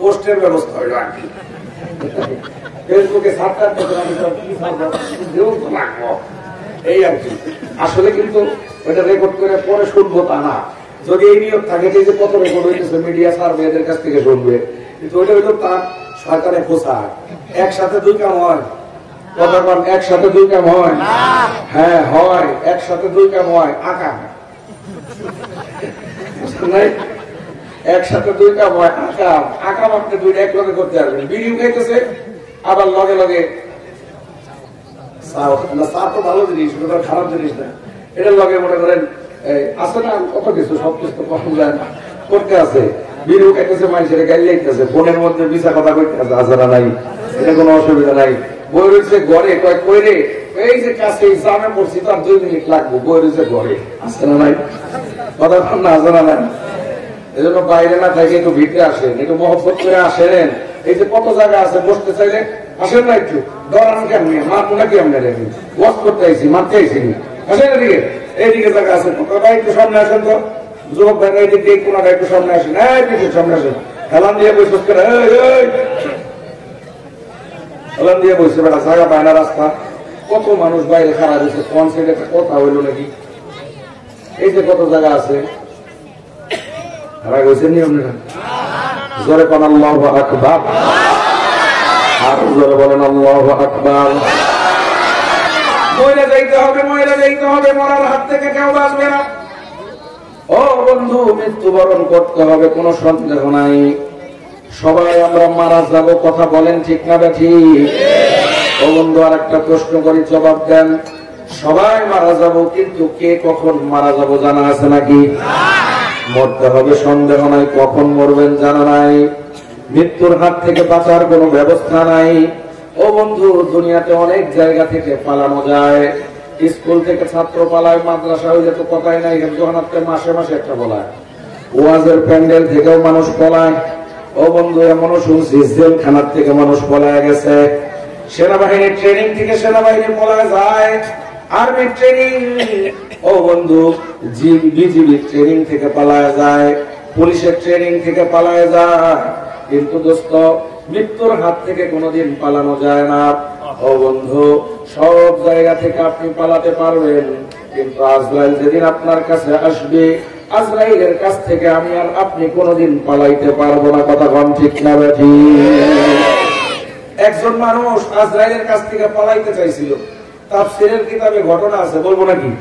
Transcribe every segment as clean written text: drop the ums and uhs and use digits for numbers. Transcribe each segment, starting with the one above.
পোস্টের ব্যবস্থা হইল আর কি ফেসবুকে এই আর কি আসলে কিন্তু ওইটা রেকর্ড করে পরে শুনবো তা না যদি এই নিয়ম থাকে যে কত রেকর্ড হইতেছে মিডিয়া সার্ভে এদের কাছ থেকে শুনবে কিন্তু ওইটা হইলো তার সরকারের খোঁচা একসাথে দুই কাম হয় কথা বল একসাথে দুই কাম হয় হ্যাঁ হয় একসাথে দুই কাম হয় আকাম একসাথে দুই কাম হয় আকাম আকাম আপনি দুইটা এক লগে করতে পারবেন বিড়িও খাইতেছে আবার লগে লগে চা তো ভালো জিনিস খারাপ জিনিস না এটার লগে মনে করেন আছে না কত কিছু সবকিছু তো কখন যায় না করতে আছে বিড়িও খাইতেছে মানুষের গাড়ি লাগতেছে ফোনের মধ্যে বিচার কথা কইতেছে আসারা নাই এটা কোনো অসুবিধা নাই বই রয়েছে ঘরে কইরে এই যে কাছে জামে পড়ছি তার 2 মিনিট লাগবে বই রয়েছে ঘরে আছে না নাই কথা না আসারা নাই এই জন্য বাইরে না থাকে একটু ভিতরে আসেন একটু মহব্বত করে আসেন এই যে কত জায়গা আছে বসতে চাইলে আসেন না একটু ডরান কেমনি মারবো নাকি আমরা রেখে ওয়াশ করতে আইসি মারতে আইসি আসেন এদিকে এইদিকে জায়গা আছে ভাই একটু সামনে আসেন তো যুবক ভাই এইদিকে এই কোনাটা একটু সামনে আসেন এই সামনে আসেন হেলান দিয়ে বসে করে হেলান দিয়ে বসে বেড়া জায়গা পায় না রাস্তা কত মানুষ বাইরে খারাপ হয়েছে কোন সাইডে একটা কথা হইলো নাকি এই যে কত জায়গা আছে রাগ হয়েছে নিয়ম না জোরে পান আল্লাহু আকবার আর জোরে বলেন আল্লাহু আকবার মরে যাইতে হবে মরার হাত থেকে কেউ বাঁচবে না ও বন্ধু মৃত্যুবরণ করতে হবে কোনো সন্দেহ নাই সবাই আমরা মারা যাব কথা বলেন ঠিক না ঠিক ও বন্ধু আর একটা প্রশ্ন করি জবাব দেন সবাই মারা যাব কিন্তু কে কখন মারা যাব জানা আছে নাকি মরতে হবে সন্দেহ নাই কখন মরবেন জানা নাই মৃত্যুর হাত থেকে বাঁচার কোনো ব্যবস্থা নাই ও বন্ধু দুনিয়াতে অনেক জায়গা থেকে পালানো যায় স্কুল থেকে ছাত্র পালায় মাদ্রাসা হইলে তো কথাই নাই হেফজোহানাতে মাসে মাসে একটা বলায় ওয়াজের প্যান্ডেল থেকেও মানুষ পলায় ও বন্ধু এমনও শুনছি জেলখানার থেকে মানুষ পলায় গেছে সেনাবাহিনীর ট্রেনিং থেকে সেনাবাহিনী পলায় যায় আর্মি ট্রেনিং ও বন্ধু বিজিবি ট্রেনিং থেকে পালায় যায় পুলিশের ট্রেনিং থেকে পালায় যায় কিন্তু দোস্ত মৃত্যুর হাত থেকে কোনোদিন পালানো যায় না ও বন্ধু সব জায়গা থেকে আপনি পালাতে পারবেন কিন্তু আজরাইল যেদিন আপনার কাছে আসবে আজরাইলের কাছ থেকে আমি আর আপনি কোনোদিন পালাইতে পারবো না কথা কোন ঠিক না বেঠি একজন মানুষ আজরাইলের কাছ থেকে পালাইতে চাইছিল তাফসীরের কিতাবে ঘটনা আছে বলবো নাকি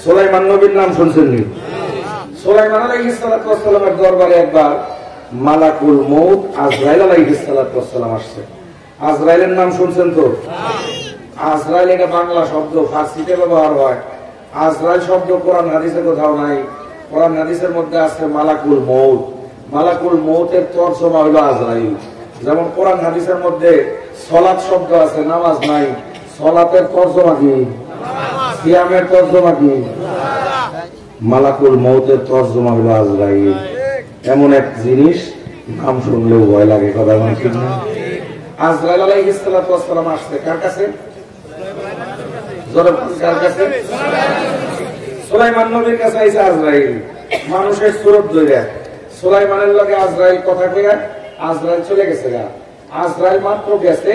সুলাইমান নবীর নাম শুনছেন নি সুলাইমান আলাইহিস সালাতু ওয়াস সালামের দরবারে একবার মালাকুল মউত আজরাইল আলাইহিস সালাতু ওয়াস সালাম আসছে আজরাইলের নাম শুনছেন তো আজরাইল এটা বাংলা শব্দ ফার্সিতে ব্যবহার হয় আজরাইল শব্দ কোরআন হাদিসে কোথাও নাই কোরআন হাদিসের মধ্যে আছে মালাকুল মউত মালাকুল মউতের তরজমা হলো আজরাইল যেমন কোরআন হাদিসের মধ্যে সালাত শব্দ আছে নামাজ নাই সালাতের তরজমা কি সিয়ামের তরজমা কি মালাকুল মউতের তরজমা হলো আজরাইল এমন এক জিনিস নাম শুনলেও ভয় লাগে কথা ঠিক না আজরাইল আলাইহিস সালাতু ওয়াস সালাম আসছে কার কাছে জোরে কার কাছে সুলাইমান নবীর কাছে আইছে আজরাইল মানুষের সুরত ধরে সুলাইমানের লগে আজরাইল কথা কইরা আজরাইল চলে গেছে গা আজরাইল মাত্র গেছে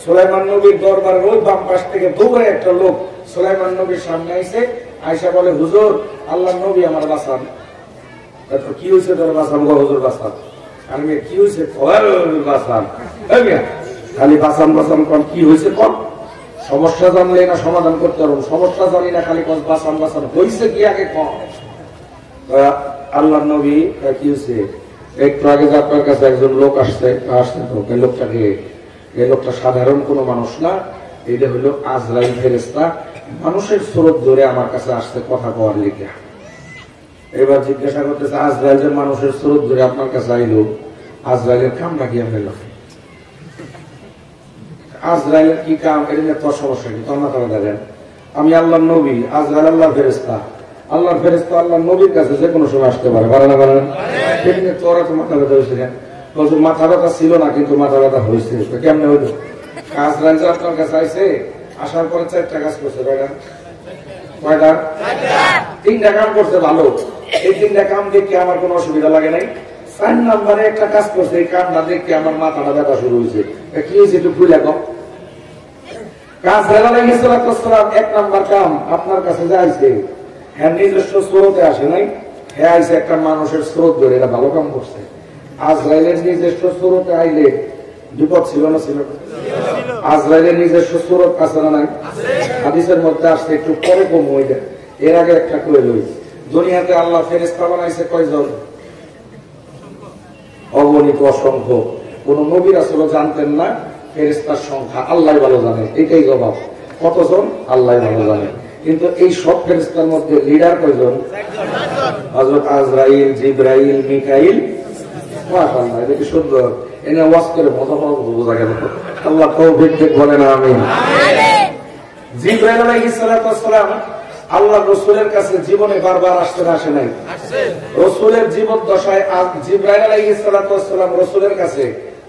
সুলাইমান নবীর দরবারের ওই বাম পাশ থেকে দৌড়ে একটা লোক সুলাইমান নবীর সামনে আইছে আয়েশা বলে হুজুর আল্লাহর নবী আমার বাঁচান তো কি হইছে তোর বাঁচান গো হুজুর বাঁচান আমি কি হইছে কর বাঁচান খালি বাঁচান বাঁচান কোন কি হইছে কোন সমস্যা জানলে না সমাধান করতে পারবো সমস্যা জানি না খালি কোন বাঁচান বাঁচান হইছে কি আগে কোন আল্লাহর নবী কি হইছে একটু আগে আপনার কাছে একজন লোক আসছে তো এই লোকটা সাধারণ কোনো মানুষ না এটা হলো আজরাইল ফেরেশতা মানুষের স্রোত ধরে আমার কাছে আসছে কথা কওয়ার লিখে এবার জিজ্ঞাসা করতেছে আজরাইল যে মানুষের স্রোত ধরে আপনার কাছে আইলো আজরাইলের কামটা কি আপনার আজরাইলের কি কাম এটা তোর সমস্যা কি তোর মাথা দেখেন আমি আল্লাহর নবী আজরাইল আল্লাহর ফেরেশতা আল্লাহর নবীর কাছে যে কোনো সময় আসতে পারে পারে না পারে না তোরা তো মাথা ব্যথা হয়েছে কেন বলছো মাথা ব্যথা ছিল না কিন্তু মাথা ব্যথা হয়েছে কেমনে হইলো আজরাইল যে আপনার কাছে আইছে আসার পরে 4টা কাজ করছে কয়টা 3টা কাম করছে ভালো এই 3টা কাম দেখে আমার কোনো অসুবিধা লাগে নাই 4 নম্বরে একটা কাজ করছে, এই কামটা দেখে আমার মাথাটা ব্যথা শুরু হয়েছে। কি হয়েছে একটু ভুলে গো। কাজরাইল আলাইহিস সালাতু ওয়াস সালাম 1 নম্বর কাম আপনার কাছে যাইছে, হ্যাঁ নিজস্ব স্রোতে আসে নাই, হ্যাঁ আইছে একটা মানুষের স্রোত ধরে, এটা ভালো কাম করছে। আজরাইলের নিজস্ব স্রোতে আইলে বিপদ ছিল না? ছিল। আজরাইলের নিজস্ব স্রোত আছে না নাই? হাদিসের মধ্যে আসছে, একটু পরে কম হয়ে যায়। এর আগে একটা করে লই, দুনিয়াতে আল্লাহ ফেরেশতা বানাইছে কয়জন? অগণিত, অসংখ্য। কোন নবী রাসূল জানতেন না ফেরেশতার সংখ্যা, আল্লাহ ভালো জানে। এটাই জবাব। কতজন? আল্লাহ ভালো জানে। কিন্তু এই সব ফেরেশতার মধ্যে লিডার কয়জন? হযরত আজরাইল, জিবরাইল, মিকাইল। মাশাআল্লাহ, এটা কি সুন্দর। এনে ওয়াজ করে মজা পাওয়া বোঝা গেল। আল্লাহ তৌফিক দেখ, বলেন আমিন। জিবরাইল আলাইহিস সালাতু ওয়াস সালাম আল্লাহ রাসূলের কাছে জীবনে বারবার আসতেন, আসে নাই? রাসূলের জীবন দশায় জিবরাইল আলাইহিস সালাতু ওয়াস সালাম রাসূলের কাছে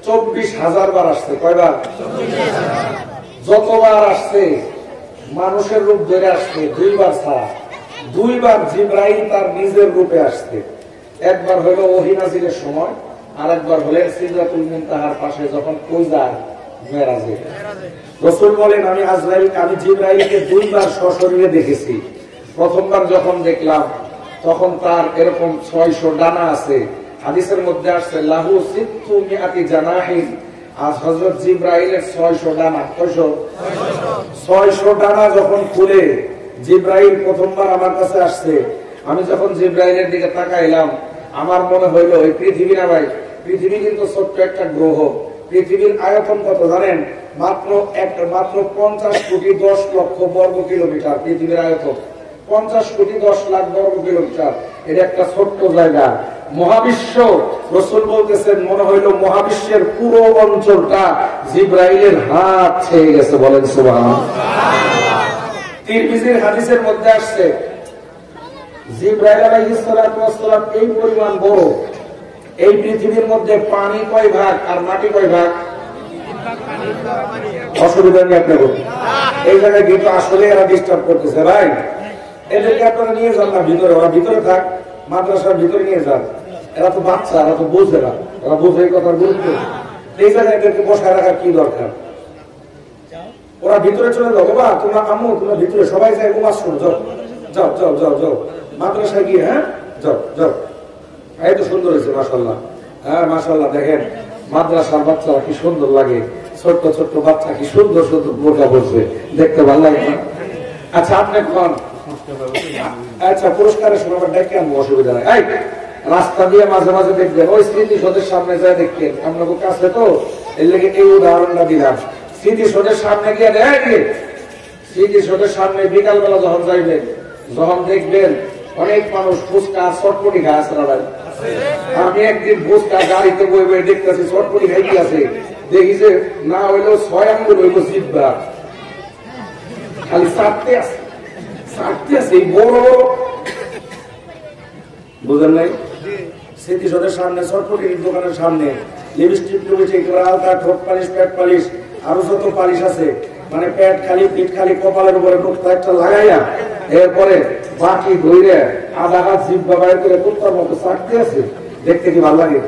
24,000 বার আসছে। কয়বার? 24,000। যতবার আসছে মানুষের রূপ ধরে আসছে, 2 বার ছাড়া। 2 বার জিবরাইল তার নিজের রূপে আসছে। একবার হলো ওহী নাযিলের সময়, আর একবার হলেন সিদরাতুল মুনতাহার পাশে যখন কই যায় মেরাজে। রাসূল বলেন, আমি জিবরাইলকে 2 বার সশরীরে দেখেছি। প্রথমবার যখন দেখলাম তখন তার এরকম 600 ডানা আছে। হাদিসের মধ্যে আসছে লাহু সিত্তু মিআতি জানাহিন। আজ হযরত জিবরাইলের 600 ডানা। 600 ডানা যখন খুলে জিবরাইল প্রথমবার আমার কাছে আসছে, আমি যখন জিবরাইলের দিকে তাকাইলাম, আমার মনে হইল এই পৃথিবী না ভাই, পৃথিবী কিন্তু ছোট্ট একটা গ্রহ। পৃথিবীর আয়তন কত জানেন? মাত্র 50 কোটি 10 লক্ষ বর্গ কিলোমিটার পৃথিবীর আয়তন। 50 কোটি 10 লাখ বর্গ কিলোমিটার। এটা একটা ছোট্ট জায়গা। মহাবিশ্ব, রাসূল বলতেছেন, মনে হইল মহাবিশ্বের পুরো অঞ্চলটা জিবরাইলের হাত ছেয়ে গেছে। বলেন সুবহানাল্লাহ। তিরমিজির হাদিসের মধ্যে আসছে, জিবরাইল আলাইহিস সালাতু ওয়াস সালাম এই পরিমাণ বড়। এই পৃথিবীর মধ্যে পানি কয় ভাগ আর মাটি কয় ভাগ? অসুবিধা নেই আপনার। এই জায়গায় কিন্তু আসলে এরা ডিস্টার্ব করতেছে ভাই। এদেরকে আপনারা নিয়ে যান না ভিতরে, ওরা ভিতরে থাক, মাদ্রাসার ভিতরে নিয়ে যান। এরা তো বাচ্চা, এরা তো বোঝে না, এরা বোঝে এই কথার গুরুত্ব। এই জায়গায় এদেরকে বসায় রাখার কি দরকার? ওরা ভিতরে চলে যাও। বাবা তোমরা আম্মু, তোমরা ভিতরে সবাই যায় ওয়াজ শুনো, যাও যাও যাও যাও যাও মাদ্রাসায় গিয়ে, হ্যাঁ যাও যাও। এই তো সুন্দর হয়েছে মাশাআল্লাহ। হ্যাঁ মাশাআল্লাহ, দেখেন মাদ্রাসার বাচ্চারা কি সুন্দর লাগে। ছোট্ট ছোট্ট বাচ্চা কি সুন্দর সুন্দর বোরকা পরছে, দেখতে ভালো লাগে না? আচ্ছা আপনি কোন, আচ্ছা পুরস্কারের সময় আবার ডেকে আনবো, অসুবিধা নাই। এই রাস্তা দিয়ে মাঝে মাঝে দেখবেন, ওই স্মৃতিসৌধের সামনে যায় দেখবেন, আপনাদের কাছে তো এর লেগে এই উদাহরণটা দিলাম। স্মৃতিসৌধের সামনে গিয়ে দেখেন, স্মৃতিসৌধের সামনে বিকালবেলা যখন যাইবেন, যখন দেখবেন অনেক মানুষ ফুচকা চটপটি খায় আছে না ভাই? আমি একদিন ফুচকা গাড়িতে বই বই দেখতেছি চটপটি খাইতে আছে, দেখি যে না হইলেও 6 আঙ্গুল হইল জিব্বা, খালি চাটতে আছে চাটতে আছে এই বড়। বুঝলেন নাই? স্মৃতিসৌধের সামনে, চটপটির দোকানের সামনে লিপস্টিক লিপস্টিক, আলতা, ঠোঁট পালিশ, পেট পালিশ, আরো যত পালিশ আছে, মানে পেট খালি, পিঠ খালি, কপালের উপরে টুকটা একটা লাগাইয়া এরপরে বাকি ধরে আধা হাত জিব্বা বাইর করে কুত্তার মতো চাটতে আছে। দেখতে কি ভালো লাগে?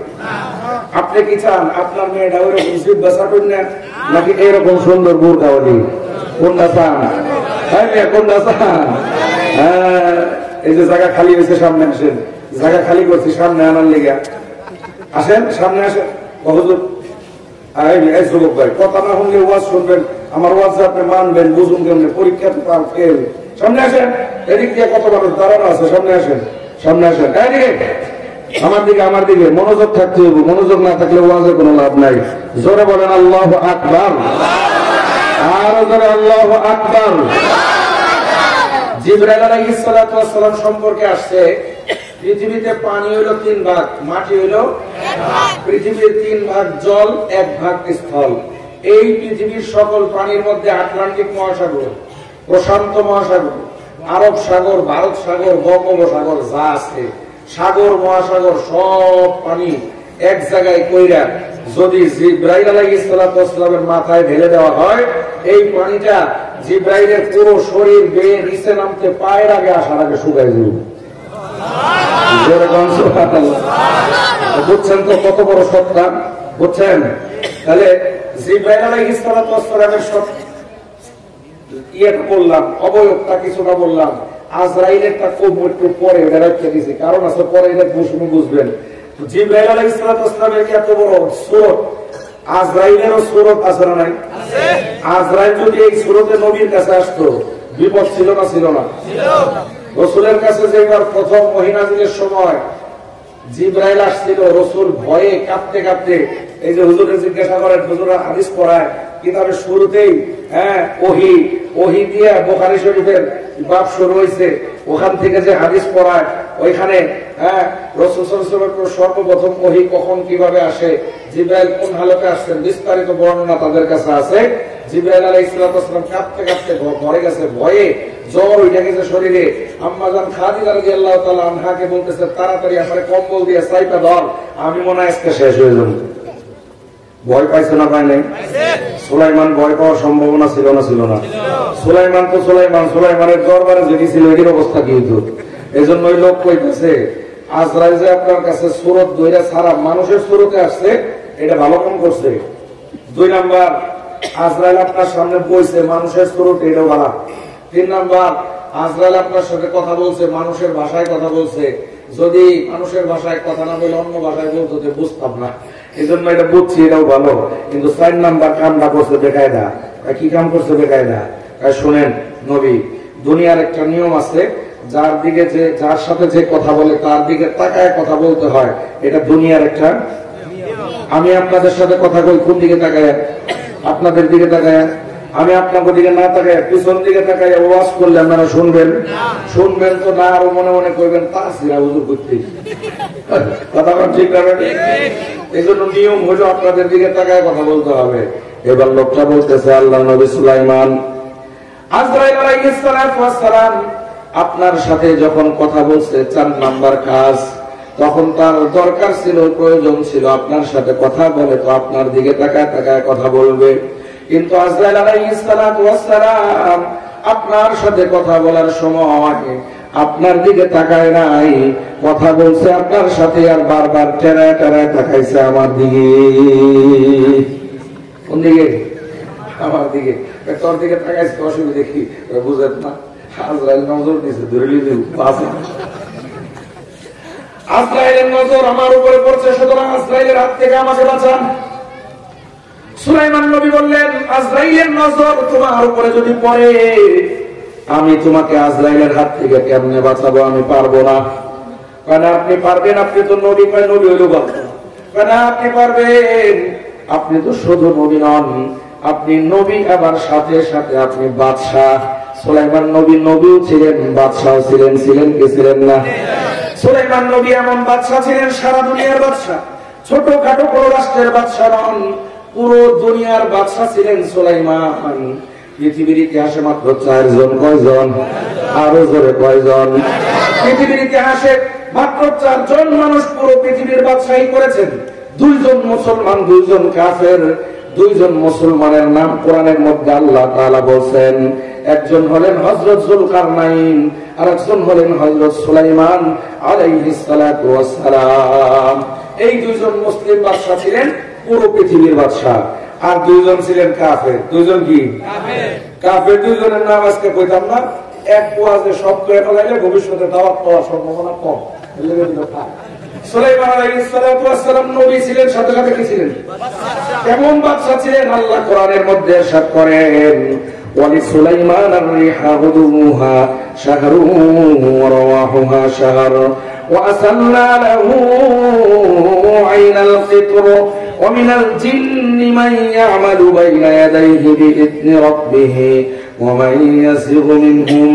আপনি কি চান আপনার মেয়েটা ওইরকম জিব্বা চাটুন না, নাকি এরকম সুন্দর বোরকা ওলি? কোনটা চান? কোনটা চান? হ্যাঁ, এই যে জায়গা খালি হয়েছে, সামনে আসেন। জায়গা খালি করছি সামনে আনার লেগে, আসেন সামনে আসেন। হুজুর এই যুবক ভাই, কথা না শুনলে ওয়াজ শুনবেন, আমার ওয়াজ আপনি মানবেন, বুঝুন কেমনে, পরীক্ষা তো ফেল। সামনে আসেন, এদিক দিয়ে কত মানুষ দাঁড়ানো আছে, সামনে আসেন, সামনে আসেন। এদিকে আমার দিকে, আমার দিকে মনোযোগ থাকতে হবে, মনোযোগ না থাকলে ওয়াজের কোনো লাভ নাই। জোরে বলেন আল্লাহু আকবার, আরো জোরে আল্লাহু আকবার। জিবরাইল আলাইহিস সালাতু ওয়াস সালাম সম্পর্কে আসছে, পৃথিবীতে পানি হইল 3 ভাগ, মাটি হইল 1 ভাগ, পৃথিবীর 3 ভাগ জল, 1 ভাগ স্থল। এই পৃথিবীর সকল পানির মধ্যে আটলান্টিক মহাসাগর, প্রশান্ত মহাসাগর, আরব সাগর, ভারত সাগর, বঙ্গোপসাগর যা আছে, সাগর মহাসাগর সব পানি এক জায়গায় কইরা যদি জিবরাইল আলাইহিস সালাতু ওয়াস সালামের মাথায় ঢেলে দেওয়া হয়, এই পানিটা জিবরাইলের পুরো শরীর বেয়ে নিচে নামতে পায়ের আগে আসার আগে শুকায় যাবে। বুঝছেন তো কত বড় সত্তা, বুঝছেন? তাহলে জিবরাইল আলাইহিস সালাতু ওয়াস সালামের ইয়েটা বললাম, অবয়বটা কিছুটা বললাম, আজরাইলেরটা খুব একটু পরে ওটা রেখে দিয়েছি, কারণ আছে পরে এটা বুঝবেন। জিবরাইল আলাইহিস সালাতু ওয়াস সালামের এত বড় সূরত, আজরাইলেরও সূরত আছে না নাই? আজরাইল যদি এই সূরতে নবীর কাছে আসতো, বিপদ ছিল না ছিল না? রাসূলের কাছে যেবার প্রথম ওহী নাযিলের সময় জিবরাইল আসছিল, রাসূল ভয়ে কাঁপতে কাঁপতে, এই যে হুজুরে জিজ্ঞাসা করেন, হুজুরা হাদিস পড়ায় কিতাবের শুরুতেই ওহী দিয়ে বুখারী শরীফের বাব শুরু হয়েছে, ওখান থেকে যে হাদিস পড়ায় ওইখানে রাসূল সাল্লাল্লাহু আলাইহি ওয়াসাল্লাম সর্বপ্রথম ওহী কখন কিভাবে আসে, জিবরাইল কোন হালতে আসছেন, বিস্তারিত বর্ণনা তাদের কাছে আছে। জিবরাইল আলাইহিস সালাম কাঁপতে কাঁপতে ঘরে গেছে, ভয়ে জ্বর উঠে গেছে শরীরে। আম্মা জান খাদিজা রাদিয়াল্লাহু তাআলা আনহাকে বলতেছে, তাড়াতাড়ি আমার কম্বল দিয়ে চাইপা ধর, আমি মনে হয় আজকে শেষ হয়ে যাব। ভয় পাইছে না পায় নাই? সুলাইমান ভয় পাওয়ার সম্ভাবনা ছিল না ছিল না? সুলাইমান তো সুলাইমানের দরবারে যদি ছিল এর অবস্থা কি হতো? এই জন্য ওই লোক কইতেছে, আজরাইল যে আপনার কাছে সুরত দইরা সারা মানুষের সুরতে আসছে, এটা ভালো কাম করছে। 2 নাম্বার, আজরাইল আপনার সামনে বইছে মানুষের সুরত, এটাও ভালো। 3 নাম্বার, আজরাইল আপনার সাথে কথা বলছে, মানুষের ভাষায় কথা বলছে। যদি মানুষের ভাষায় কথা না বলে অন্য ভাষায় বলতো বুঝতাম না, এই জন্য এটা বুঝছি, এটাও ভালো। কিন্তু 4 নাম্বার কামটা করছে বেকায়দা। কি কাম করছে বেকায়দা? শোনেন নবী, দুনিয়ার একটা নিয়ম আছে, যার সাথে যে কথা বলে তার দিকে তাকায় কথা বলতে হয়, এটা দুনিয়ার একটা। আমি আপনাদের সাথে কথা বলি কোন দিকে তাকায়? আপনাদের দিকে তাকায়। আমি আপনাদের দিকে না তাকায় পিছন দিকে তাকায় ওয়াজ করলে আপনারা শুনবেন তো না, আরো মনে মনে করবেন তাসিরা হুজুর করতে কথা ঠিক না? এই জন্য নিয়ম হলো আপনাদের দিকে তাকায় কথা বলতে হবে। এবার লোকটা বলতেছে, আল্লাহ নবী সুলাইমান, আজরাইল আলাইহিস সালাতু ওয়াস সালাম আপনার সাথে যখন কথা বলছে 4 নাম্বার কাজ, তখন তার দরকার ছিল, প্রয়োজন ছিল আপনার সাথে কথা বলে, তো আপনার দিকে তাকায় তাকায় কথা বলবে। কিন্তু আজরাইল আলাইহিস সালাতু ওয়াস সালাম আপনার সাথে কথা বলার সময় আপনার দিকে তাকায় নাই, কথা বলছে আপনার সাথে, আর বারবার টেরায় টেরায় তাকাইছে আমার দিকে। কোন দিকে? আমার দিকে। তোর দিকে তাকাইছে, অসুবিধা কি? বুঝেন না? আজরাইল নজর দিছে, ধরে লিখে আজরাইলের নজর আমার উপরে পড়ছে, সুতরাং আজরাইলের হাত থেকে আমাকে বাঁচান। সুলাইমান নবী বললেন, আজরাইলের নজর তোমার উপরে যদি পড়ে, আমি তোমাকে আজরাইলের হাত থেকে কেমনে বাঁচাবো? আমি পারবো না। কেন আপনি পারবেন? আপনি তো নবী, নবী হইল বাঁচা। কেন আপনি পারবেন? আপনি তো শুধু নবী নন, আপনি নবী, আবার সাথে সাথে আপনি বাদশাহ। সুলাইমান নবী নবীও ছিলেন, বাদশাহ ছিলেন। ছিলেন কি ছিলেন না? সুলাইমান নবী এমন বাদশাহ ছিলেন, সারা দুনিয়ার বাদশাহ, ছোটখাটো কোনো রাষ্ট্রের বাদশাহ নন, পুরো দুনিয়ার বাদশাহ ছিলেন সুলাইমান। পৃথিবীর ইতিহাসে মাত্র 4 জন। কয়জন? আরো জোরে কয়জন? পৃথিবীর ইতিহাসে মাত্র 4 জন মানুষ পুরো পৃথিবীর বাদশাহী করেছেন। 2 জন মুসলমান, 2 জন কাফের। 2 জন মুসলমানের নাম কোরআনের মধ্যে আল্লাহ তাআলা বলেন, একজন হলেন হযরত যুলকারনাইন, আর একজন হলেন হযরত সুলাইমান আলাইহিস সালাতু ওয়াস সালাম। এই 2 জন মুসলিম বাদশা ছিলেন, পুরো পৃথিবীর বাদশা। আর 2 জন ছিলেন কাফের। 2 জন কি? কাফের। 2 জনের নাম আজকে কইতাম না, এক ওয়াজে সব কয়ে ফেলাইলে ভবিষ্যতে দাওয়াত পাওয়ার সম্ভাবনা কম। সুলাইমান আলাইহিস সালাতু ওয়াস সালাম নবী ছিলেন, সাথে সাথে কি ছিলেন? কেমন বাদশা ছিলেন? আল্লাহ কোরআনের মধ্যে ইরশাদ করেন, ولسليمان الريح غدوها شهر ورواحها شهر وأسلنا له عين القطر ومن الجن من يعمل بين يديه بإذن ربه ومن يزغ منهم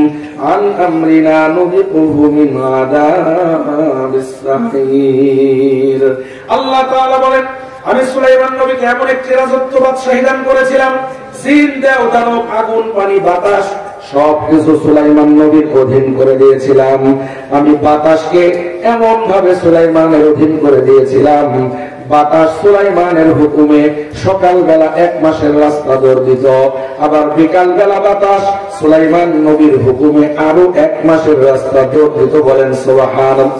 عن أمرنا نذقه من عذاب السعير। আল্লাহ তাআলা বলেন, আমি সুলাইমান নবীকে এমন একটি রাজত্ব বাদশাহী দান করেছিলাম, জিন, দেও, দানব, আগুন, পানি, বাতাস সবকিছু সুলাইমান নবীর অধীন করে দিয়েছিলাম। আমি বাতাসকে এমন ভাবে সুলাইমানের অধীন করে দিয়েছিলাম, বাতাস সুলাইমানের হুকুমে সকালবেলা 1 মাসের রাস্তা দৌড় দিত, আবার বিকালবেলা বাতাস সুলাইমান নবীর হুকুমে আরো 1 মাসের রাস্তা দৌড় দিত। বলেন সুবহানাল্লাহ,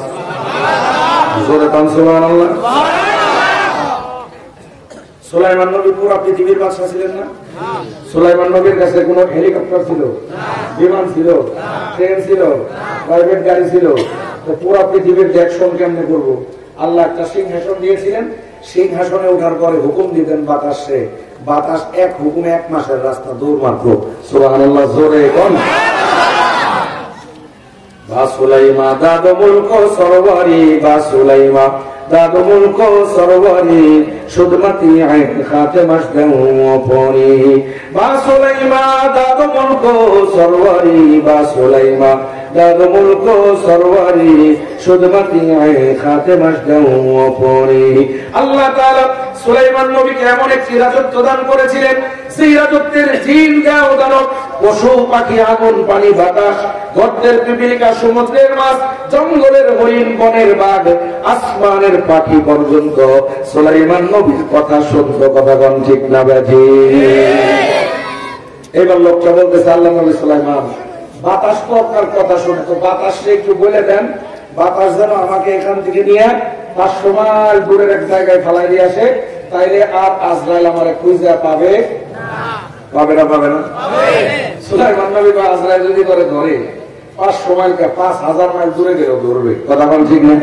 জোরে বলেন সুবহানাল্লাহ। সুলাইমান নবী পুরো পৃথিবীর বাদশা ছিলেন না? সুলাইমান নবীর কাছে কোন হেলিকপ্টার ছিল, বিমান ছিল, ট্রেন ছিল, প্রাইভেট গাড়ি ছিল? তো পুরো পৃথিবীর দেখশন কেমনে করবো? আল্লাহ একটা সিংহাসন দিয়েছিলেন, সিংহাসনে ওঠার পরে হুকুম দিতেন বাতাসে, বাতাস এক হুকুমে 1 মাসের রাস্তা দৌড় মারত। সুবহানাল্লাহ, জোরে কোন বা সুলাইমা দাদ মুলক সরওয়ারি, বা সুলাইমা দাদ মুলক সরওয়ারি, সুদমতি আইন খাতে মাসদাউ পরি, বা সুলাইমা দাদ মুলক সরওয়ারি, বা সুলাইমা দাদ মুলক সরওয়ারি, সুদমতি আইন খাতে মাসদাউ পরি। আল্লাহ তাআলা সুলাইমান নবীকে এমন একটি রাজত্ব দান করেছিলেন, সেই রাজত্বের জিন গাও দানব, পশু পাখি, আগুন পানি বাতাস, গর্তের পিপিলিকা, সমুদ্রের মাছ, জঙ্গলের হরিণ, বনের বাঘ, আসমানের পাখি পর্যন্ত সুলাইমান নবীর কথা শুনত। কথা কোন ঠিক না বাজি? এবার লোকটা বলতেছে, আল্লাহ নবী সুলাইমান, বাতাস তো আপনার কথা শুনতো, বাতাসে একটু বলে দেন, বাতাস যেন আমাকে এখান থেকে নিয়ে 500 মাইল দূরের এক জায়গায় ফেলাই দিয়ে আসে, তাইলে আর আজরাইল আমার খুঁজে পাবে পাবে না? পাবে না? সুলাইমান নবী বা আজরাইল যদি করে ধরে 500 মাইল 5000 মাইল দূরে গেলেও ধরবে। কথা বল ঠিক না?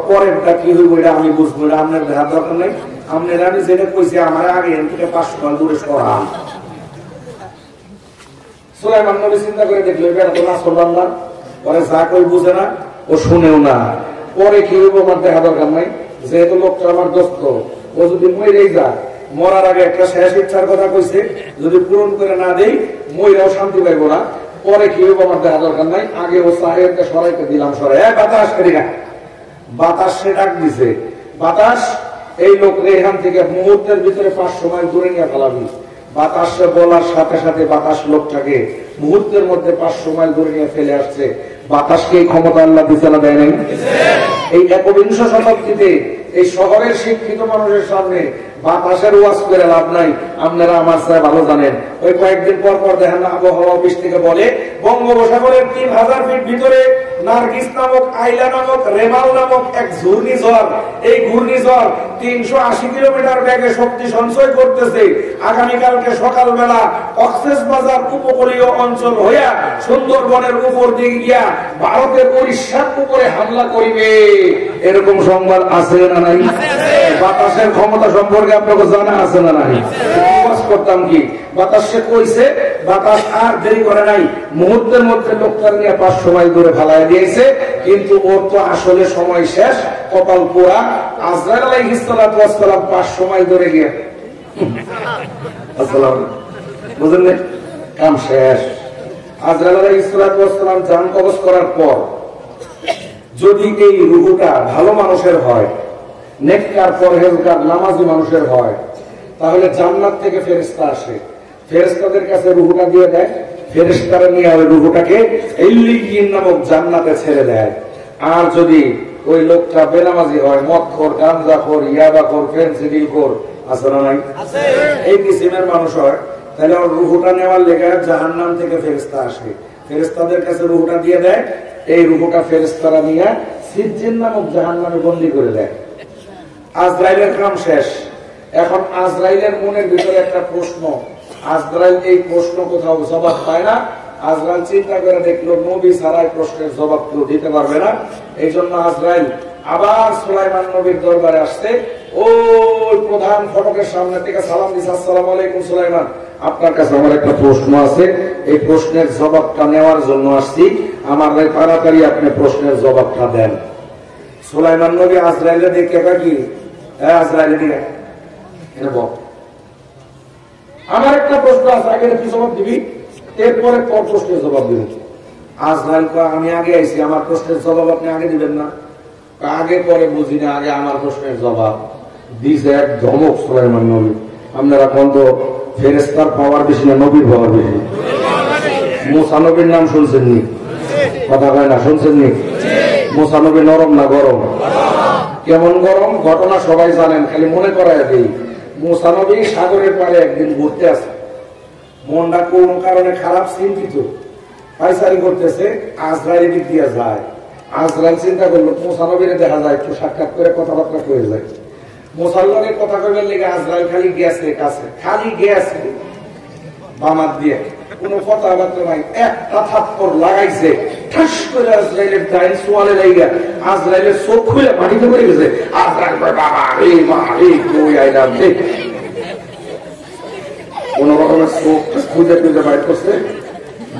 পরেরটা কি হইব এটা আমি বুঝবো, এটা আপনার দেখার দরকার নেই। আপনার আমি যেটা কইছি আমার আগে এখান থেকে 500 মাইল দূরে সরা। সুলাইমান নবী চিন্তা করে দেখলো এটা তো নাসর বান্দা, পরে যা কই বুঝে না, ও শুনেও না, পরে কি হইব আমার দেখা দরকার নাই। যেহেতু লোকটা আমার দোস্ত, ও যদি মরেই যায়, মরার আগে একটা শেষ ইচ্ছার কথা কইছে, যদি পূরণ করে না দেই মইরাও শান্তি পাইব না, পরে কি হইব আমার দেখা দরকার নাই। আগে ও সাহেবকে সরাইতে দিলাম, সরাই বাতাস এদিকে। বাতাস সে ডাক দিছে, বাতাস এই লোক এখান থেকে মুহূর্তের ভিতরে 500 মাইল দূরে নিয়ে ফেলাবি। বাতাসে বলার সাথে সাথে বাতাস লোকটাকে মুহূর্তের মধ্যে 500 মাইল দূরে নিয়ে ফেলে আসছে। বাতাসকে এই ক্ষমতা আল্লাহ দিতে না, দেয় নাই? এই 21 শতাব্দীতে এই শহরের শিক্ষিত মানুষের সামনে বাতাসের ওয়াজ করে লাভ নাই, আপনারা আমার সাথে ভালো জানেন। ওই কয়েকদিন পর পর দেখেন না আবহাওয়া অফিস থেকে বলে বঙ্গোপসাগরের 3000 ফিট ভিতরে নার্গিস নামক, আইলা নামক, রেমাল নামক এক ঘূর্ণিঝড়, এই ঘূর্ণিঝড় 380 কিলোমিটার বেগে শক্তি সঞ্চয় করতেছে। আগামীকালকে সকালবেলা কক্সবাজার উপকূলীয় অঞ্চল হইয়া সুন্দরবনের উপর দিকে গিয়া ভারতের উড়িষ্যার উপরে হামলা করিবে। এরকম সংবাদ আছে না নাই? বাতাসের ক্ষমতা সম্পর্কে আপনাকে জানা আছে না নাই? করতাম কি বাতাসে কইছে, বাতাস আর দেরি করে নাই, মুহূর্তের মধ্যে লোকটার নিয়ে 500 মাইল দূরে ফালাই দিয়েছে। কিন্তু ওর তো আসলে সময় শেষ, কপাল পোড়া। আজরাইল আলাইহিস সালাতু ওয়াস সালাম 500 মাইল দূরে গিয়ে আসসালাম বুঝলেন, কাম শেষ। আজরাইল আলাইহিস সালাতু ওয়াস সালাম জান কবজ করার পর যদি এই রূহটা ভালো মানুষের হয়, নেককার, পরহেজগার, নামাজি মানুষের হয়, তাহলে জান্নাত থেকে ফেরেশতা আসে, ফেরেশতাদের কাছে রূহটা দিয়ে দেয়, ফেরেশতারা নিয়ে ওই রূহটাকে ইল্লিয়িন নামক জান্নাতে ছেড়ে দেয়। আর যদি ওই লোকটা বেনামাজি হয়, মদখোর, গাঁজাখোর, ইয়াবাখোর, ফেন্সিডিলখোর, আছে না নাই? এই কিসিমের মানুষ হয়, তাহলে ওর রূহটা নেওয়ার লেগে জাহান্নাম থেকে ফেরেশতা আসে, ফেরেশতাদের কাছে রূহটা দিয়ে দেয়। এই রূহটা ফেরেশতারা নিয়ে সিজ্জিন নামক জাহান্নামে বন্দী করে দেয়। আজরাইলের কাম শেষ। এখন আজরাইলের মনের ভিতরে একটা প্রশ্ন, আজরাইল এই প্রশ্ন কোথাও জবাব পায় না। আজরাইল চিন্তা করে দেখলো নবী ছাড়াই প্রশ্নের জবাব কেউ দিতে পারবে না। এই জন্য আজরাইল আবার সুলাইমান নবীর দরবারে আসছে। ওই প্রধান ফটকের সামনে থেকে সালাম দিচ্ছে, আসসালামু আলাইকুম সুলাইমান, আপনার কাছে আমার একটা প্রশ্ন আছে, এই প্রশ্নের জবাবটা নেওয়ার জন্য আসছি, আমার তাড়াতাড়ি আপনি প্রশ্নের জবাবটা দেন। সুলাইমান নবী আজরাইলের দেখে কি, হ্যাঁ আজরাইলের দিকে আমার একটা প্রশ্ন আছে, আগে কি জবাব দিবি, এরপরে তোর প্রশ্নের জবাব দিবি। আজরাইল আমি আগে আইছি, আমার প্রশ্নের জবাব আপনি আগে দিবেন না? আগে পরে বুঝি না, আগে আমার প্রশ্নের জবাব দিছে এক ধমক সুলাইমান নবী। আপনারা কোন তো ফেরেশতার পাওয়ার বেশি না নবীর পাওয়ার বেশি? মুসা নবীর নাম শুনছেন নি? কথা কয় না, শুনছেন নি? মুসা নবী নরম না গরম? কেমন গরম ঘটনা সবাই জানেন, খালি মনে করায় দিই। মুসা নবী সাগরের পাড়ে একদিন ঘুরতে আসে, মনটা কোন কারণে খারাপ, চিন্তিত, পাইসারি করতেছে, আজরাইল দিক দিয়ে যায়। আজরাইল চিন্তা করলো মুসা নবীরে দেখা যায়, একটু সাক্ষাৎ করে কথাবার্তা করে যায়। মুসার লগে কথা কইবার লেগে আজরাইল খালি গেছে কাছে, খালি গেছে বামাত দিয়ে, কোনো কথাবার্তা নাই, একটা থাপ্পড় লাগাইছে, ঠাস করে আজরাইলের ডাইন সোয়ালে লাইগা আজরাইলের চোখ খুলে মাটিতে পড়ে গেছে। আজরাইল বাবা রে মা রে কই আইলাম রে, কোন রকমের চোখ খুঁজে খুঁজে বাইর করছে,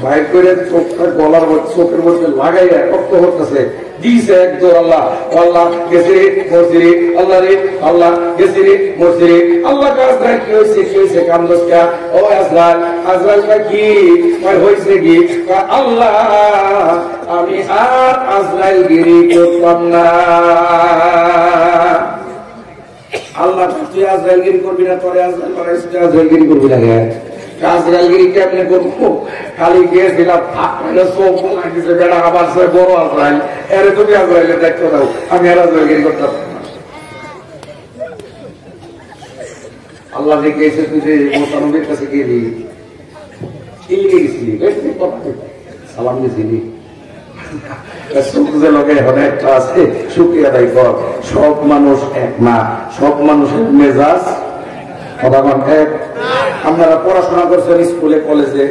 বাইর করে চোখটা গলার চোখের মধ্যে লাগাইয়া রক্ত হতেছে, দিয়েছে একদম আল্লাহ আল্লাহ গেছে রে মসজিদে, আল্লাহ রে আল্লাহ গেছে রে মসজিদে, আল্লাহ আজরাইল কি হয়েছে কি হয়েছে কান্দসকা, ও আজরাইল আজরাইল কি হয়েছে কি, আল্লাহ আমি আর আজরাইল গিরি করতাম না। আল্লাহ তুই আজরাইলগিরি করবি না, তোরে আজরাইলগিরি করবি না, আজরাইলগিরি কেমনে করবো, খালি গিয়েছিলাম চোখ লাগিয়েছে বেড়া আবার বড় আজরাইল, এর তুমি আজরাইলের দায়িত্ব দাও, আমি আর আজরাইলগিরি করতাম। আল্লাহ গিয়েছে তুই যে মুসা নবীর কাছে গেলি, কি গেছিলি সালাম গেছিলি, শুক্রিয়া আদায় কর। সব মানুষ এক না, সব মানুষের মেজাজ এক। আপনারা পড়াশোনা করছেন স্কুলে কলেজে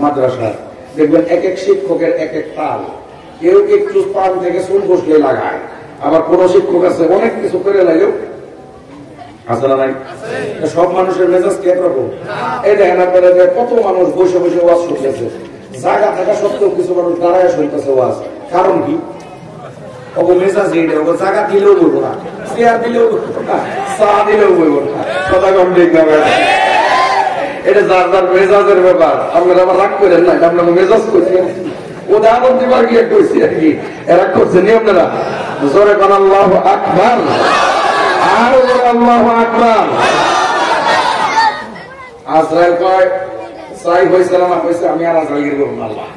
মাদ্রাসা, দেখবেন এক এক শিক্ষকের এক এক তাল, কেউ একটু পান থেকে চুল বসলে লাগায়, আবার কোন শিক্ষক আছে অনেক কিছু করে লাগেও আছে না নাই। সব মানুষের মেজাজ কি একরকম? এই দেখেন আপনারা কত মানুষ বসে বসে ওয়াজ শুনতেছে, জায়গা থাকা সত্ত্বেও কিছু মানুষ দাঁড়ায় শুনতেছে ওয়াজ, কারণ কি? ওগো মেজাজ এই ওগো জায়গা দিলেও বলবো না, চেয়ার দিলেও বলবো না, চা দিলেও বলবো না, কথা কম ঠিক না। এটা যার যার মেজাজের ব্যাপার, আপনারা আবার রাগ করেন না, আপনার মেজাজ করছি উদাহরণ দিবার গিয়ে করছি আর কি, এরা করছেন আপনারা জোরে কোন আল্লাহু আকবার, আর আল্লাহু আকবার। আজরাইল কয় চাই হয়েছিল না হয়েছে, আমি আর আজরাইলগিরি করবো না। আল্লাহ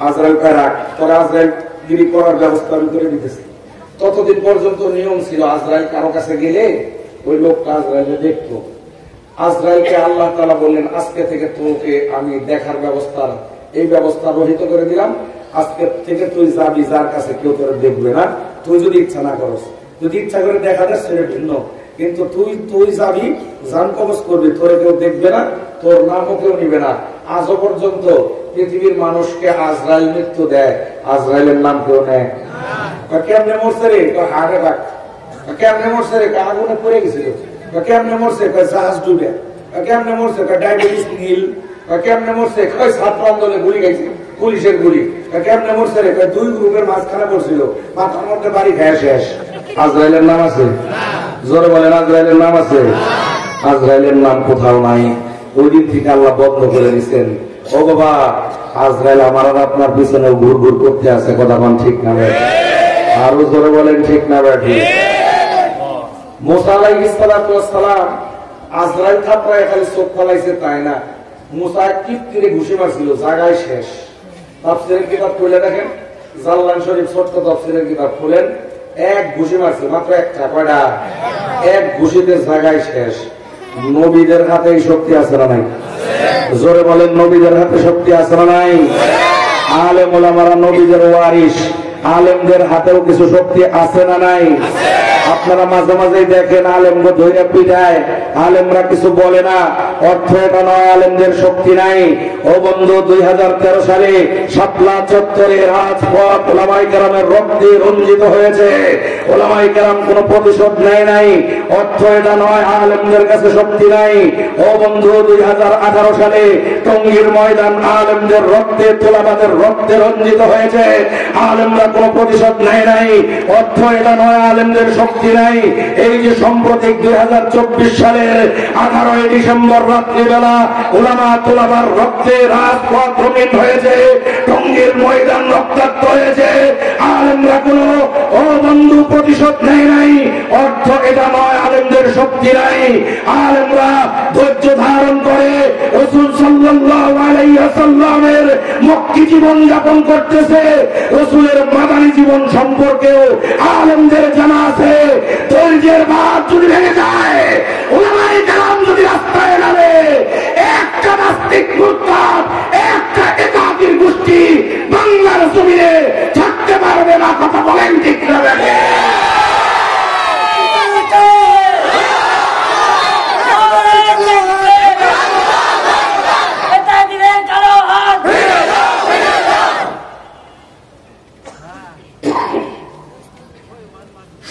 আজরাইল কয় রাখ, তোরা আজরাইলগিরি করার ব্যবস্থা আমি করে দিতেছি। ততদিন পর্যন্ত নিয়ম ছিল আজরাইল কারো কাছে গেলে ওই লোকটা আজরাইলে দেখতো। আজরাইলকে আল্লাহ তাআলা বললেন আজকে থেকে তোকে আমি দেখার ব্যবস্থা, এই ব্যবস্থা রহিত করে দিলাম, আজকে থেকে তুই যাবি যার কাছে কেউ তোরা দেখবে না, তুই যদি ইচ্ছা না করস, যদি ইচ্ছা করে দেখা যায় সেটা ভিন্ন, কিন্তু তুই যাবি জান কবজ করবি, তোরে কেউ দেখবে না, তোর নামও কেউ নিবে না। আজও পর্যন্ত পৃথিবীর মানুষকে আজরাইল মৃত্যু দেয়, আজরাইলের নাম কেউ নেয়। কেমনে মরছে রে? Heart attack. কেমনে মরছে রে? আগুনে পড়ে গেছিল। কেমনে মরছে? জাহাজ ডুবে। কেমনে মরছে? ডায়াবেটিস নীল। কেমনে মরছে? ছাত্র আন্দোলনে গুলি খাইছে, পুলিশের গুলি। কেমনে মরছে রে? 2 গ্রুপের মাঝখানে পড়ছিল, মাথার মধ্যে বাড়ি খায় শেষ। আজরাইলের নাম আছে? জোরে বলেন আজরাইলের নাম আছে? আজরাইলের নাম কোথাও নাই। ওই দিন থেকে আল্লাহ বন্ধ করে দিচ্ছেন। ও বাবা, আজরাইল আমার আর আপনার পিছনে ঘুর ঘুর করতে আছে, কথা কোন ঠিক না ভাই? আরো জোরে বলেন ঠিক না ভাই? মুসা আলাইহিস সালাম আজরাইল থাপড়ায় খালি চোখ ফলাইছে তাই না, মুসা কিপ্তিরে ঘুষি মারছিল, জায়গায় শেষ। তাফসীরের কিতাব খুলে দেখেন, জাল্লান শরীফ ছোট্ট তাফসীরের কিতাব খুলেন, এক ঘুষি মারছে, মাত্র একটা। কয়টা? এক ঘুষিতে জায়গায় শেষ। নবীদের হাতে এই শক্তি আছে না নাই? জোরে বলেন নবীদের হাতে শক্তি আছে না নাই? আলেম ওলামারা নবীদের ওয়ারিস, আলেমদের হাতেও কিছু শক্তি আছে না নাই? আপনারা মাঝে মাঝেই দেখেন আলেমকে ধরে পিঠায়, আলেমরা কিছু বলে না, অর্থ এটা নয় আলেমদের শক্তি নাই। ও বন্ধু, 2013 সালে শাপলা চত্বরে রাজপথ ওলামায়ে কেরামের রক্তে রঞ্জিত হয়েছে, ওলামায়ে কেরাম কোন প্রতিশোধ নেয় নাই, অর্থ এটা নয় আলেমদের কাছে শক্তি নাই। ও বন্ধু, 2018 সালে টঙ্গীর ময়দান আলেমদের রক্তে, তোলাবাদের রক্তে রঞ্জিত হয়েছে, আলেমরা কোন প্রতিশোধ নেয় নাই, অর্থ এটা নয় আলেমদের শক্তি নাই। এই যে সাম্প্রতিক 2024 সালের 18 ডিসেম্বর রাত্রিবেলা উলামা তোলাবার রক্তে রাজপথ রঙিন হয়েছে, টঙ্গীর ময়দান রক্তাক্ত হয়েছে, আলেমরা কোন ও বন্ধু প্রতিশোধ নেয় নাই, অর্থ এটা নয় আলেমদের শক্তি নাই। আলেমরা ধৈর্য ধারণ করে রাসূল সাল্লাল্লাহু আলাইহি ওয়াসাল্লামের মক্কি জীবন যাপন করতেছে, রসুলের মাদানী জীবন সম্পর্কেও আলেমদের জানা আছে। ধৈর্যের বাঁধ যদি ভেঙে যায়, উলামায়ে কেরাম যদি রাস্তায় নামে, একটা নাস্তিক মুরতাদ, একটা একাকির গোষ্ঠী বাংলার জমিনে থাকতে পারবে না। কথা বলেন ঠিক না?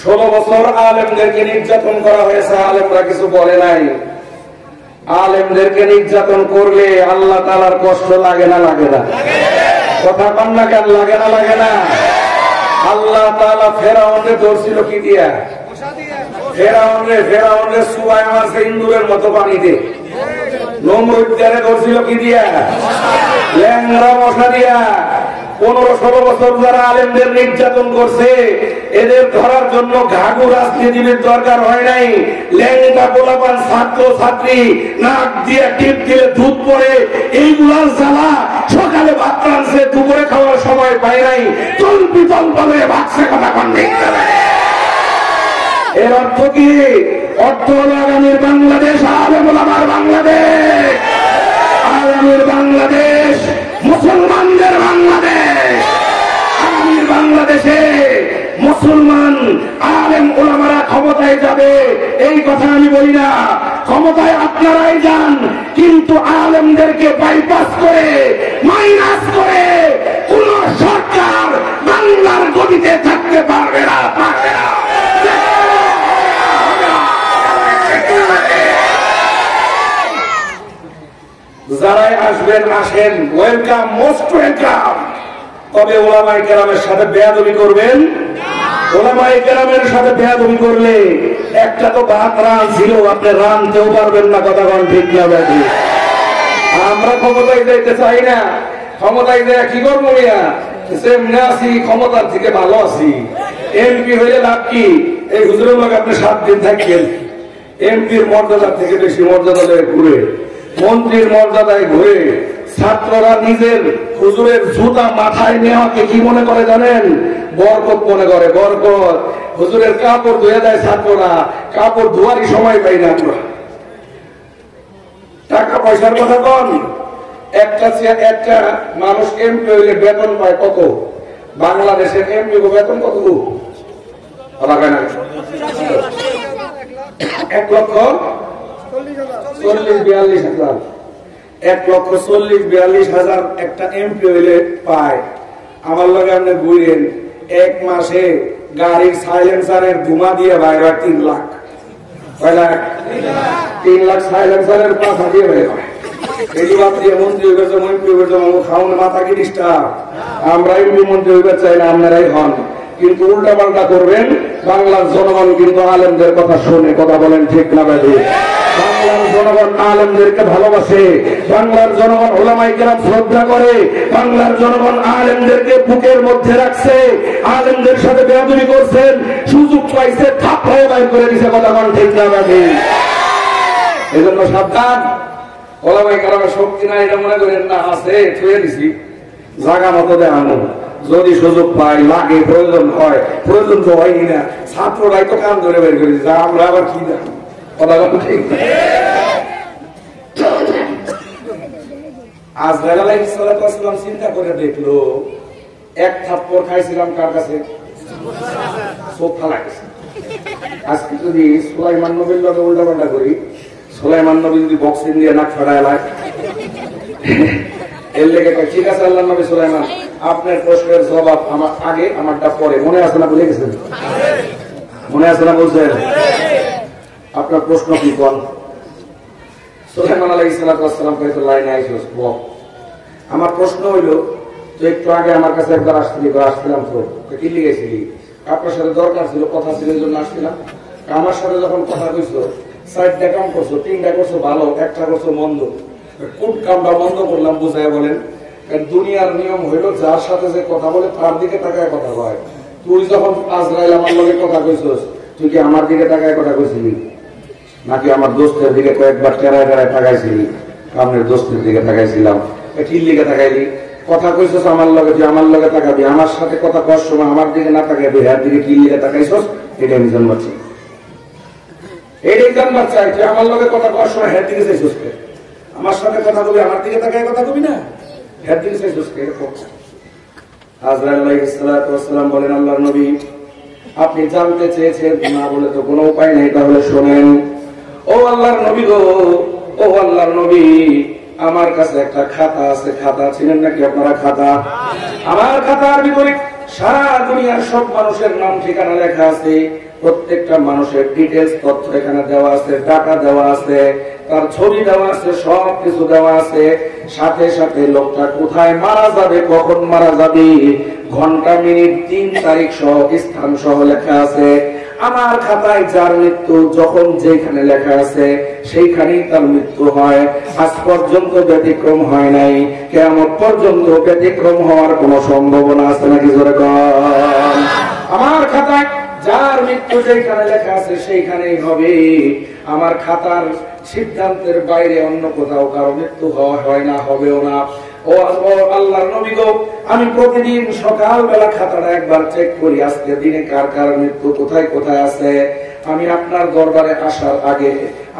ষোলো বছর আলেমদেরকে নির্যাতন করা হয়েছে, আলেমরা কিছু বলে নাই। আলেমদেরকে নির্যাতন করলে আল্লাহ তাআলার কষ্ট লাগে না? লাগে না? কথা কন না কেন? লাগে না? লাগে না? আল্লাহ তাআলা ফেরাউনকে ধরছিল কি দিয়া? ফেরাউনরে সুবাই মারছে ইন্দুরের মতো পানিতে। নমরুদকে ধরছিল কি দিয়া? ল্যাংড়া মশা দিয়া। 15-16 বছর যারা আলেমদের নির্যাতন করছে, এদের ধরার জন্য ঘাঘু রাজনীতির দরকার হয় নাই। ল্যাংড়া পোলাপান ছাত্র ছাত্রী নাক দিয়ে টিপ দিলে দুধ পড়ে, এইগুলার জ্বালা। সকালে ভাত রাঁধছে, দুপুরে খাওয়ার সময় পায় নাই, তল্পি তল্পে ভাগছে। কথা কন ঠিক না? এর অর্থ কি? অর্থ হল আগামীর বাংলাদেশ আলেম ওলামার বাংলাদেশ, আগামীর বাংলাদেশ মুসলমানদের বাংলাদেশ। আগামীর বাংলাদেশে মুসলমান আলেম ওলামারা ক্ষমতায় যাবে, এই কথা আমি বলি না। ক্ষমতায় আপনারাই যান, কিন্তু আলেমদেরকে বাইপাস করে, মাইনাস করে কোন সরকার বাংলার গদিতে থাকতে পারবে না, পারবে না। যারাই আসবেন আসেন, ওয়েলকাম, মোস্ট ওয়েলকাম। তবে ওলামায়ে কেরামের সাথে বেয়াদবি করবেন। ওলামায়ে কেরামের সাথে বেয়াদবি করলে একটা তো ভাত রান ছিল, আপনি রানতেও পারবেন না। কথা কন ঠিক না? ব্যাধি আমরা ক্ষমতায় যাইতে চাই না। ক্ষমতায় যায় কি করবো? সেমনি আছি, ক্ষমতার থেকে ভালো আছি। এমপি হইলে লাভ কি? এই হুজুরের লোক আপনি 7 দিন থাকবেন, এমপির মর্যাদার থেকে বেশি মর্যাদা দেয় ঘুরে, মন্ত্রীর মর্যাদায় ঘুরে। ছাত্ররা নিজের হুজুরের জুতা মাথায় নেওয়াকে কি মনে করে জানেন? বরকত মনে করে, বরকত। হুজুরের কাপড় ধুয়ে দেয় ছাত্ররা, কাপড় ধোয়ারই সময় পাই না আমরা। টাকা পয়সার কথা কন। একটা মানুষ এমপি হইলে বেতন পায় কত? বাংলাদেশের এমপি বেতন কত? 1,40,42,000। 1,40,42,000 একটা এমপি হইলে পায়। আমার লগে আপনি ঘুরেন, 1 মাসে গাড়ির সাইলেন্সারের ধুমা দিয়ে বাইরে 3 লাখ। কয় লাখ? 3 লাখ সাইলেন্সারের পাশা দিয়ে বাইরে। এই বাদ দিয়ে মন্ত্রী হইবে, এমপি হইবে, খাওয়ানো মাথা কি ডিস্টার্ব। আমরা এমপি মন্ত্রী হইবে চাই না, আপনারাই হন। কিন্তু উল্টা পাল্টা করবেন। বাংলার জনগণ কিন্তু আলেমদের কথা শুনে। কথা বলেন ঠিক না? ব্যাধি বাংলার জনগণ আলেমদেরকে ভালোবাসে, বাংলার জনগণ ওলামায়ে কেরাম শ্রদ্ধা করে, বাংলার জনগণ আলেমদেরকে বুকের মধ্যে রাখছে। আলেমদের সাথে বেয়াদবি করছেন, সুযোগ পাইছে, থাপড়ায় বাইর করে দিছে। কথা বলেন ঠিক না? ব্যাধি এই জন্য সাবধান। ওলামায়ে কেরামের শক্তি নাই এটা মনে করেন না, আছে, ছুঁয়ে দিছি, জায়গা মতো দেখানো। যদি সুযোগ পাই, লাগে, প্রয়োজন হয়, প্রয়োজন তো হয়নি না, ছাত্ররাই তো কান ধরে বের করে দিচ্ছে, আমরা আবার কি দেখ। কথা ঠিক না? আজরাইল আলাইহিস সালাম চিন্তা করে দেখলো, 1 থাপ্পড় খাইছিলাম কার কাছে? চোখ ফালা গেছে। আজকে যদি সুলাইমান নবীর লগে উল্টা পাল্টা করি, সুলাইমান নবী যদি বক্সিং দিয়ে নাক ফাড়ায় লাগ, এর লেগে ঠিক আছে আল্লাহ নবী সুলাইমান, আপনার প্রশ্নের জবাব আমার আগে, আমারটা পরে। মনে আছে না? বলে গেছেন? মনে আছে না? বলছেন আপনার প্রশ্ন কি? কোন সুলাইমান আলাইহিস সালাম কইতো লাইনে আইছস বল। আমার প্রশ্ন হইল, তো একটু আগে আমার কাছে একবার আসছিলাম, তো কি লিখেছিলি? আপনার সাথে দরকার ছিল, কথা ছিল, এই জন্য আসছিলাম। আমার সাথে যখন কথা কইছো, 4টা কাম করছো, 3টা করছো ভালো, 1টা করছো মন্দ। কোন কামটা বন্ধ করলাম বুঝাই বলেন? দুনিয়ার নিয়ম হইল, যার সাথে যে কথা বলে তার দিকে তাকায় কথা কয়। তুই যখন আজরাইল আমার লগে কথা কইছস, তুই কি আমার দিকে তাকায় কথা কইছিলি নাকি আমার দোস্তের দিকে কয়েকবার টেরায় টেরায় তাকাইছিলি? আপনার দোস্তের দিকে তাকাইছিলাম। কি লিগে তাকাইলি? কথা কইছস আমার লগে, তুই আমার লগে তাকাবি, আমার সাথে কথা কর সময় আমার দিকে না তাকাবি, হ্যাঁ দিকে কি লিখে তাকাইছস, এটা আমি জানবাচ্ছি, এটাই জানবার চাই। তুই আমার লগে কথা কর সময় হ্যাঁ দিকে চাইছস, আমার সাথে কথা কবি, আমার দিকে তাকাই কথা কবি না, হ্যাঁ দিকে চাইছস। এরকম আজরাইল আলাইহিস সালাতু ওয়াস সালাম বলেন, আল্লাহর নবী আপনি জানতে চেয়েছেন, না বলে তো কোনো উপায় নেই, তাহলে শোনেন। ও আল্লাহর নবী গো, ও আল্লাহর নবী, আমার কাছে একটা খাতা আছে। খাতা ছিলেন নাকি আপনারা? খাতা, আমার খাতার ভিতরে সারা দুনিয়ার সব মানুষের নাম ঠিকানা লেখা আছে, প্রত্যেকটা মানুষের ডিটেলস তথ্য এখানে দেওয়া আছে, টাকা দেওয়া আছে, তার ছবি দেওয়া আছে, সব কিছু দেওয়া আছে। সাথে সাথে লোকটা কোথায় মারা যাবে, কখন মারা যাবে, ঘন্টা, মিনিট, দিন, তারিখ সহ, স্থান সহ লেখা আছে। আমার খাতায় যার মৃত্যু যখন যেখানে লেখা আছে সেইখানেই তার মৃত্যু হয়। আজ পর্যন্ত ব্যতিক্রম হয় নাই, কিয়ামত পর্যন্ত ব্যতিক্রম হওয়ার কোন সম্ভাবনা আছে নাকি? জোরে কর। আমার খাতায় যার মৃত্যু যেখানে লেখা আছে সেইখানেই হবে। আমার খাতার সিদ্ধান্তের বাইরে অন্য কোথাও কারো মৃত্যু হয় না, হবেও না। ও আল্লাহর নবী গো, আমি প্রতিদিন সকালবেলা খাতাটা একবার চেক করি, আজকে দিনে কার কার মৃত্যু কোথায় কোথায় আছে। আমি আপনার দরবারে আসার আগে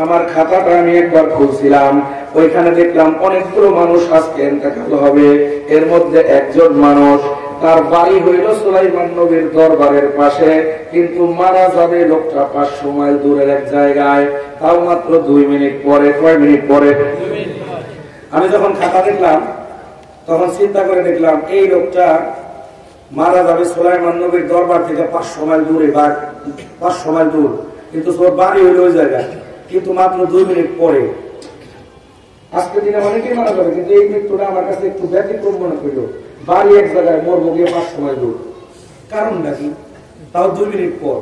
আমার খাতাটা আমি একবার খুলছিলাম, ওইখানে দেখলাম অনেকগুলো মানুষ আজকে ইন্তেকাল হবে। এর মধ্যে একজন মানুষ, তার বাড়ি হইল সুলাইমান নবীর দরবারের পাশে, কিন্তু মারা যাবে লোকটা 500 মাইল দূরের এক জায়গায়, তাও মাত্র 2 মিনিট পরে। কয় মিনিট পরে? আমি যখন খাতা দেখলাম তখন চিন্তা করে দেখলাম এই লোকটা মারা যাবে সুলাইমান নবীর দরবার থেকে 500 মাইল দূরে, বা 500 মাইল দূর, কিন্তু তোর বাড়ি হইল ওই জায়গায়, কিন্তু মাত্র 2 মিনিট পরে। আজকে দিনে অনেকেই মারা যাবে, কিন্তু এই মৃত্যুটা আমার কাছে একটু ব্যতিক্রম মনে করল। বাড়ি এক জায়গায়, মরবো গিয়ে 500 মাইল দূর, কারণটা কি? তাও 2 মিনিট পর।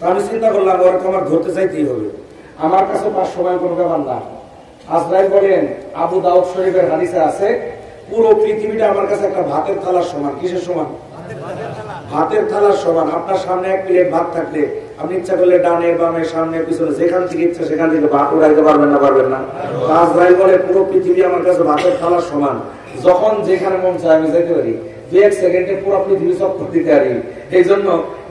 আমি চিন্তা করলাম ওরা তো আমার ধরতে চাইতেই হবে, আমার কাছে 500 মাইল কোনো ব্যাপার না। আজরাইল বলেন, আবু দাউদ শরীফের হাদিসে আছে, পুরো পৃথিবীটা আমার কাছে একটা ভাতের থালার সমান। কিসের সমান? ভাতের থালার সমান। আপনার সামনে 1 প্লেট ভাত থাকলে আপনি ইচ্ছা করলে ডানে বামে সামনে পিছনে যেখান থেকে ইচ্ছা সেখান থেকে ভাত উড়াইতে পারবেন না? পারবেন না। আজরাইল বলে পুরো পৃথিবী আমার কাছে ভাতের থালার সমান, যখন যেখানে মন চায় আমি যেতে পারি, 2-1 সেকেন্ডে পুরো পৃথিবী চক্কর দিতে পারি। এই জন্য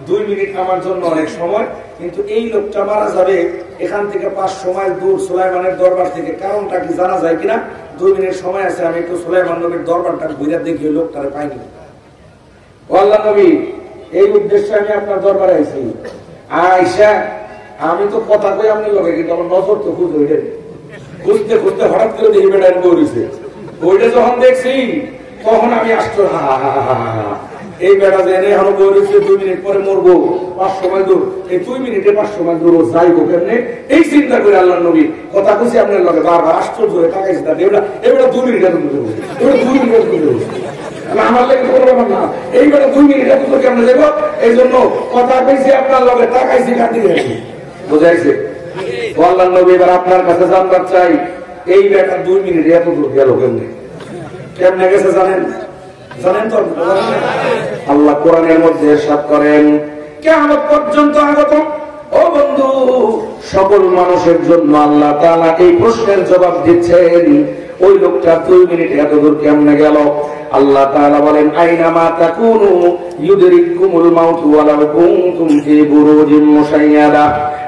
2 মিনিট আমার জন্য অনেক সময়, কিন্তু এই লোকটা মারা যাবে এখান থেকে 500 মাইল দূর সুলাইমানের দরবার থেকে। কারণটা কি জানা যায় কিনা? 2 মিনিট সময় আছে, আমি একটু সুলাইমান নবীর দরবারটা ঘুরে দেখি ওই লোকটারে পাইনি। আল্লাহ নবী, এই উদ্দেশ্যে আমি আপনার দরবারে আইছি। আয়সা আমি তো কথা কই আপনি লোকে, কিন্তু আমার নজর তো খুঁজে ওইটা খুঁজতে খুঁজতে হঠাৎ করে দেখি বেটা বলেছে। ওইটা যখন দেখছি তখন আমি আশ্চর্য, এই বেটা যে এনে এখনো বলেছে 2 মিনিট পরে মরবো, 500 মাইল দূর, এই 2 মিনিটে 500 মাইল দূর যাইবো কেমনে? এই চিন্তা করে আল্লাহ নবী কথা কইছি আপনার লগে, বারবার আশ্চর্য হয়ে তাকাইছি। এবার 2 মিনিট আমার লেগে কোনো ব্যাপার না, এই বেটা 2 মিনিট এত কেমনে যাবো? এই জন্য কথা কইছি আপনার লগে, তাকাইছি কাটি গেছি। বুঝাইছে? আল্লাহ নবী এবার আপনার কাছে জানবার চাই, এই বেটা 2 মিনিট এত দূর গেল কেমনে? কেমনে গেছে জানেন? জানেন তো? আল্লাহ কোরআনের মধ্যে ইরশাদ করেন, কিয়ামত পর্যন্ত আগত ও বন্ধু সকল মানুষের জন্য আল্লাহ তাআলা এই প্রশ্নের জবাব দিচ্ছেন, ওই লোকটা 2 মিনিট এত দূর কেমনে গেল? আল্লাহ তাআলা বলেন, আইনামা তাকুনু ইউদরিকুমুল মাউতু ওয়ালাউ কুনতুম ফি বুরুজিন মুশাইয়াদা।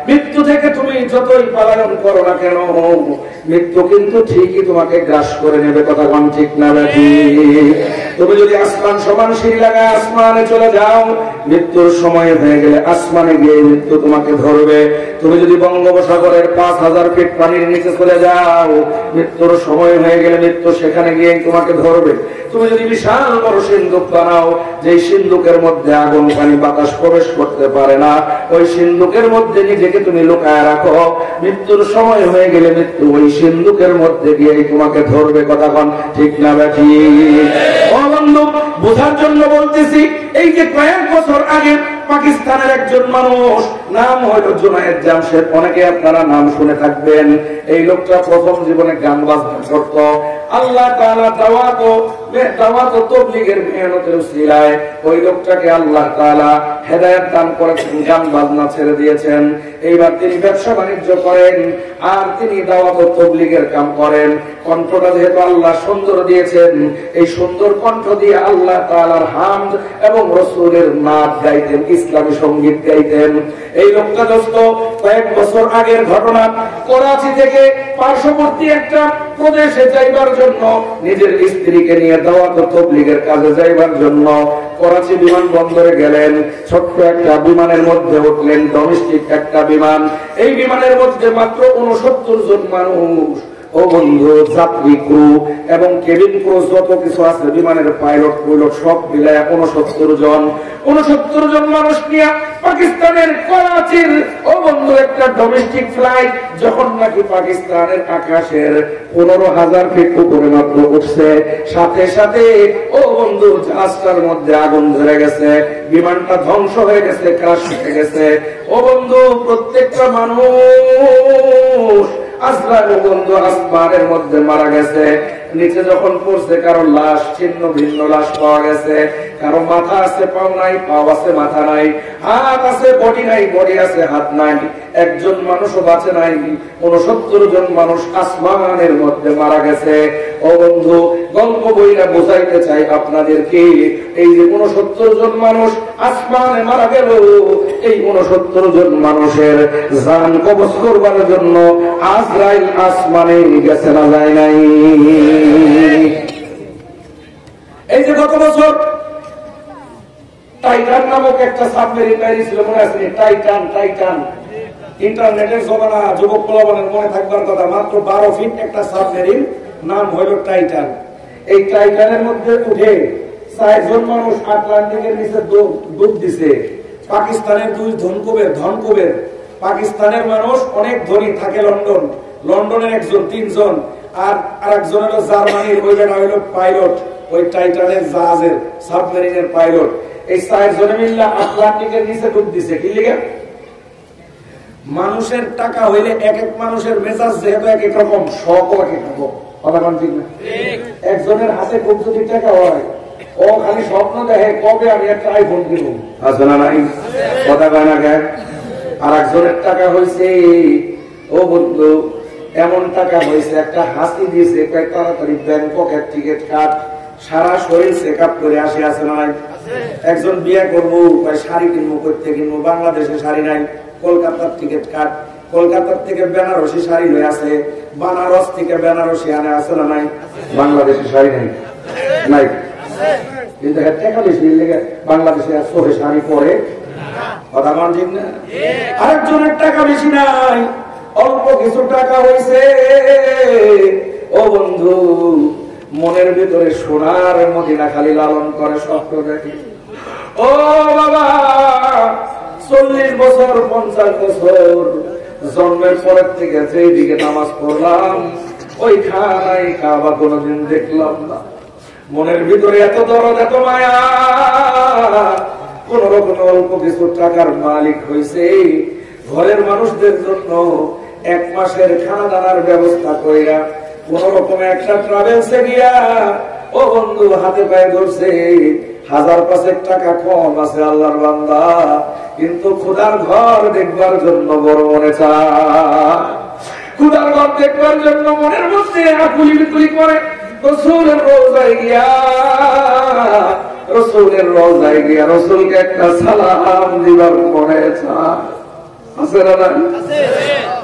মৃত্যু থেকে তুমি যতই পালায়ন করো না কেন, মৃত্যু কিন্তু ঠিকই তোমাকে গ্রাস করে নেবে। কথা কোন ঠিক না বেটি? তুমি যদি আসমান সমান সিঁড়ি লাগায় আসমানে চলে যাও, মৃত্যুর সময় হয়ে গেলে আসমানে গিয়ে মৃত্যু তোমাকে ধরবে। তুমি যদি বঙ্গোপসাগরের 5000 ফিট পানির নিচে চলে যাও, মৃত্যুর সময় হয়ে গেলে মৃত্যু সেখানে গিয়ে তোমাকে ধরবে। তুমি যদি বিশাল বড় সিন্ধুক বানাও, যে সিন্ধুকের মধ্যে আগুন পানি বাতাস প্রবেশ করতে পারে না, ওই সিন্ধুকের মধ্যে নিজেকে তুমি লুকায় রাখো, মৃত্যুর সময় হয়ে গেলে মৃত্যু ওই সিন্ধুকের মধ্যে গিয়ে তোমাকে ধরবে। কথা কোন ঠিক না বেটি? ও বন্ধু, বোঝার জন্য বলতেছি, এই যে কয়েক বছর আগে পাকিস্তানের একজন মানুষ, নাম হইল জুনায়েদ জামশেদ, অনেকে আপনারা নাম শুনে থাকবেন। এই লোকটা প্রথম জীবনে গান বাজনা করত। আল্লাহ তাআলা দাওয়াত দাওয়াত ও তাবলীগের মেহনতের উসিলায় ওই লোকটাকে আল্লাহ তাআলা হেদায়েত দান করেছেন, গান বাজনা ছেড়ে দিয়েছেন। এইবার তিনি ব্যবসা বাণিজ্য করেন আর তিনি দাওয়াত ও তাবলীগের কাম করেন। কণ্ঠটা যেহেতু আল্লাহ সুন্দর দিয়েছেন, এই সুন্দর কণ্ঠ দিয়ে আল্লাহ তাআলার হামদ এবং রাসূলের নাত গাইতেন, ইসলামী সঙ্গীত গাইতেন। এই লোকটা দোস্ত কয়েক বছর আগের ঘটনা, করাচি থেকে পার্শ্ববর্তী একটা প্রদেশে যাইবার জন্য, নিজের স্ত্রীকে নিয়ে দাওয়াত ও তাবলীগের কাজে যাইবার জন্য করাচি বিমানবন্দরে গেলেন। ছোট্ট একটা বিমানের মধ্যে উঠলেন, ডোমেস্টিক একটা বিমান। এই বিমানের মধ্যে মাত্র 69 জন মানুষ। ও বন্ধু, যাত্রী ক্রু এবং কেবিন ক্রু যত কিছু আছে, বিমানের পাইলট পাইলট সব মিলায় 69 জন মানুষ নিয়ে পাকিস্তানের করাচির ও বন্ধু একটা ডোমেস্টিক ফ্লাইট যখন নাকি পাকিস্তানের আকাশের 15,000 ফিট উপরে মাত্র উঠছে, সাথে সাথে ও বন্ধু জাহাজটার মধ্যে আগুন ধরে গেছে, বিমানটা ধ্বংস হয়ে গেছে, ক্রাশ হয়ে গেছে। ও বন্ধু, প্রত্যেকটা মানুষ আজরাইল বন্ধু আসমানের মধ্যে মারা গেছে। নিচে যখন পড়ছে, কারো লাশ ছিন্ন ভিন্ন লাশ পাওয়া গেছে, কারো মাথা আছে পাও নাই, পাও আছে মাথা নাই, হাত আছে বডি নাই, বডি আছে হাত নাই, একজন মানুষও বাঁচে নাই। 69 জন মানুষ আসমানের মধ্যে মারা গেছে। ও বন্ধু, গল্প বইরা বোঝাইতে চাই আপনাদেরকে, এই যে 69 জন মানুষ আসমানে মারা গেল, এই 69 জন মানুষের জান কবজ করবার জন্য আজরাইল আসমানে গেছে না যায় নাই? এই যে গত বছর টাইটান নামক একটা সাবমেরিন বাইরে ছিল, মনে আছে? টাইটান ইন্টারনেটের জমানা, যুবক পোলাপানের মনে থাকবার কথা। মাত্র 12 ফিট একটা সাবমেরিন, নাম হইল টাইটান। এই টাইটানের মধ্যে উঠে 4 জন মানুষ আটলান্টিকের নিচে ডুব দিছে। পাকিস্তানের 2 ধনকুবের পাকিস্তানের মানুষ অনেক ধনী থাকে লন্ডনের একজন, 3 জন, আর আরেকজন হলো জার্মানির, ওই বেটা হইল পাইলট, ওই টাইটানের জাহাজের সাবমেরিনের পাইলট। এই 4 জনে মিলে আটলান্টিকের নিচে ডুব দিছে। কি লিগে? মানুষের টাকা হইলে এক এক মানুষের মেজাজ যেহেতু এক এক রকম, শখও এক এক রকম, কথা বলেন ঠিক না? একজনের হাতে খুব যদি টাকা হয়, ও খালি স্বপ্ন দেখে কবে আমি একটা আইফোন কিনব, আছে না নাই? কথা কয় না কেন? আর একজনের টাকা হয়েছে, ও বন্ধু এমন টাকা হয়েছে, একটা হাসি দিয়েছে, কয়েক তাড়াতাড়ি ব্যাংককের টিকিট কাট, সারা শরীর চেক আপ করে আসে, আছে না নাই? একজন বিয়ে করবো, শাড়ি কিনবো, করতে কিনবো, বাংলাদেশে শাড়ি নাই, কলকাতার টিকিট কাট, কলকাতার থেকে বেনারসি শাড়ি হয়ে আছে, বানারস থেকে বেনারসি আনে, আছে না নাই? বাংলাদেশে শাড়ি নাই, নাই, কিন্তু টাকা বেশি লেগে বাংলাদেশে চোখে শাড়ি পরে, কথা বল ঠিক না? আরেকজনের টাকা বেশি নাই, অল্প কিছু টাকা হয়েছে, ও বন্ধু মনের ভিতরে সোনার মদিনা খালি লালন করে, স্বপ্ন দেখে। ও বাবা, 40 বছর 50 বছর জন্মের পরের থেকে যেদিকে নামাজ পড়লাম, ওই খানাই কাবা কোনদিন দেখলাম না। মনের ভিতরে এত দরদ, এত মায়া, কোন রকম অল্প কিছু টাকার মালিক হয়েছে, ঘরের মানুষদের জন্য 1 মাসের খানা দানার ব্যবস্থা কইরা কোন রকম একটা ট্রাভেলসে গিয়া, ও বন্ধু হাতে পায়ে ধরছে, 1000-5 টাকা কম আছে আল্লাহর বান্দা, কিন্তু খোদার ঘর দেখবার জন্য বড় মনে চায়, খোদার ঘর দেখবার জন্য মনের মধ্যে আকুলি বিকুলি করে। রসুলের রওজায় গিয়া রসুলকে একটা সালাম দিবার মনে চায়, আছে না নাই?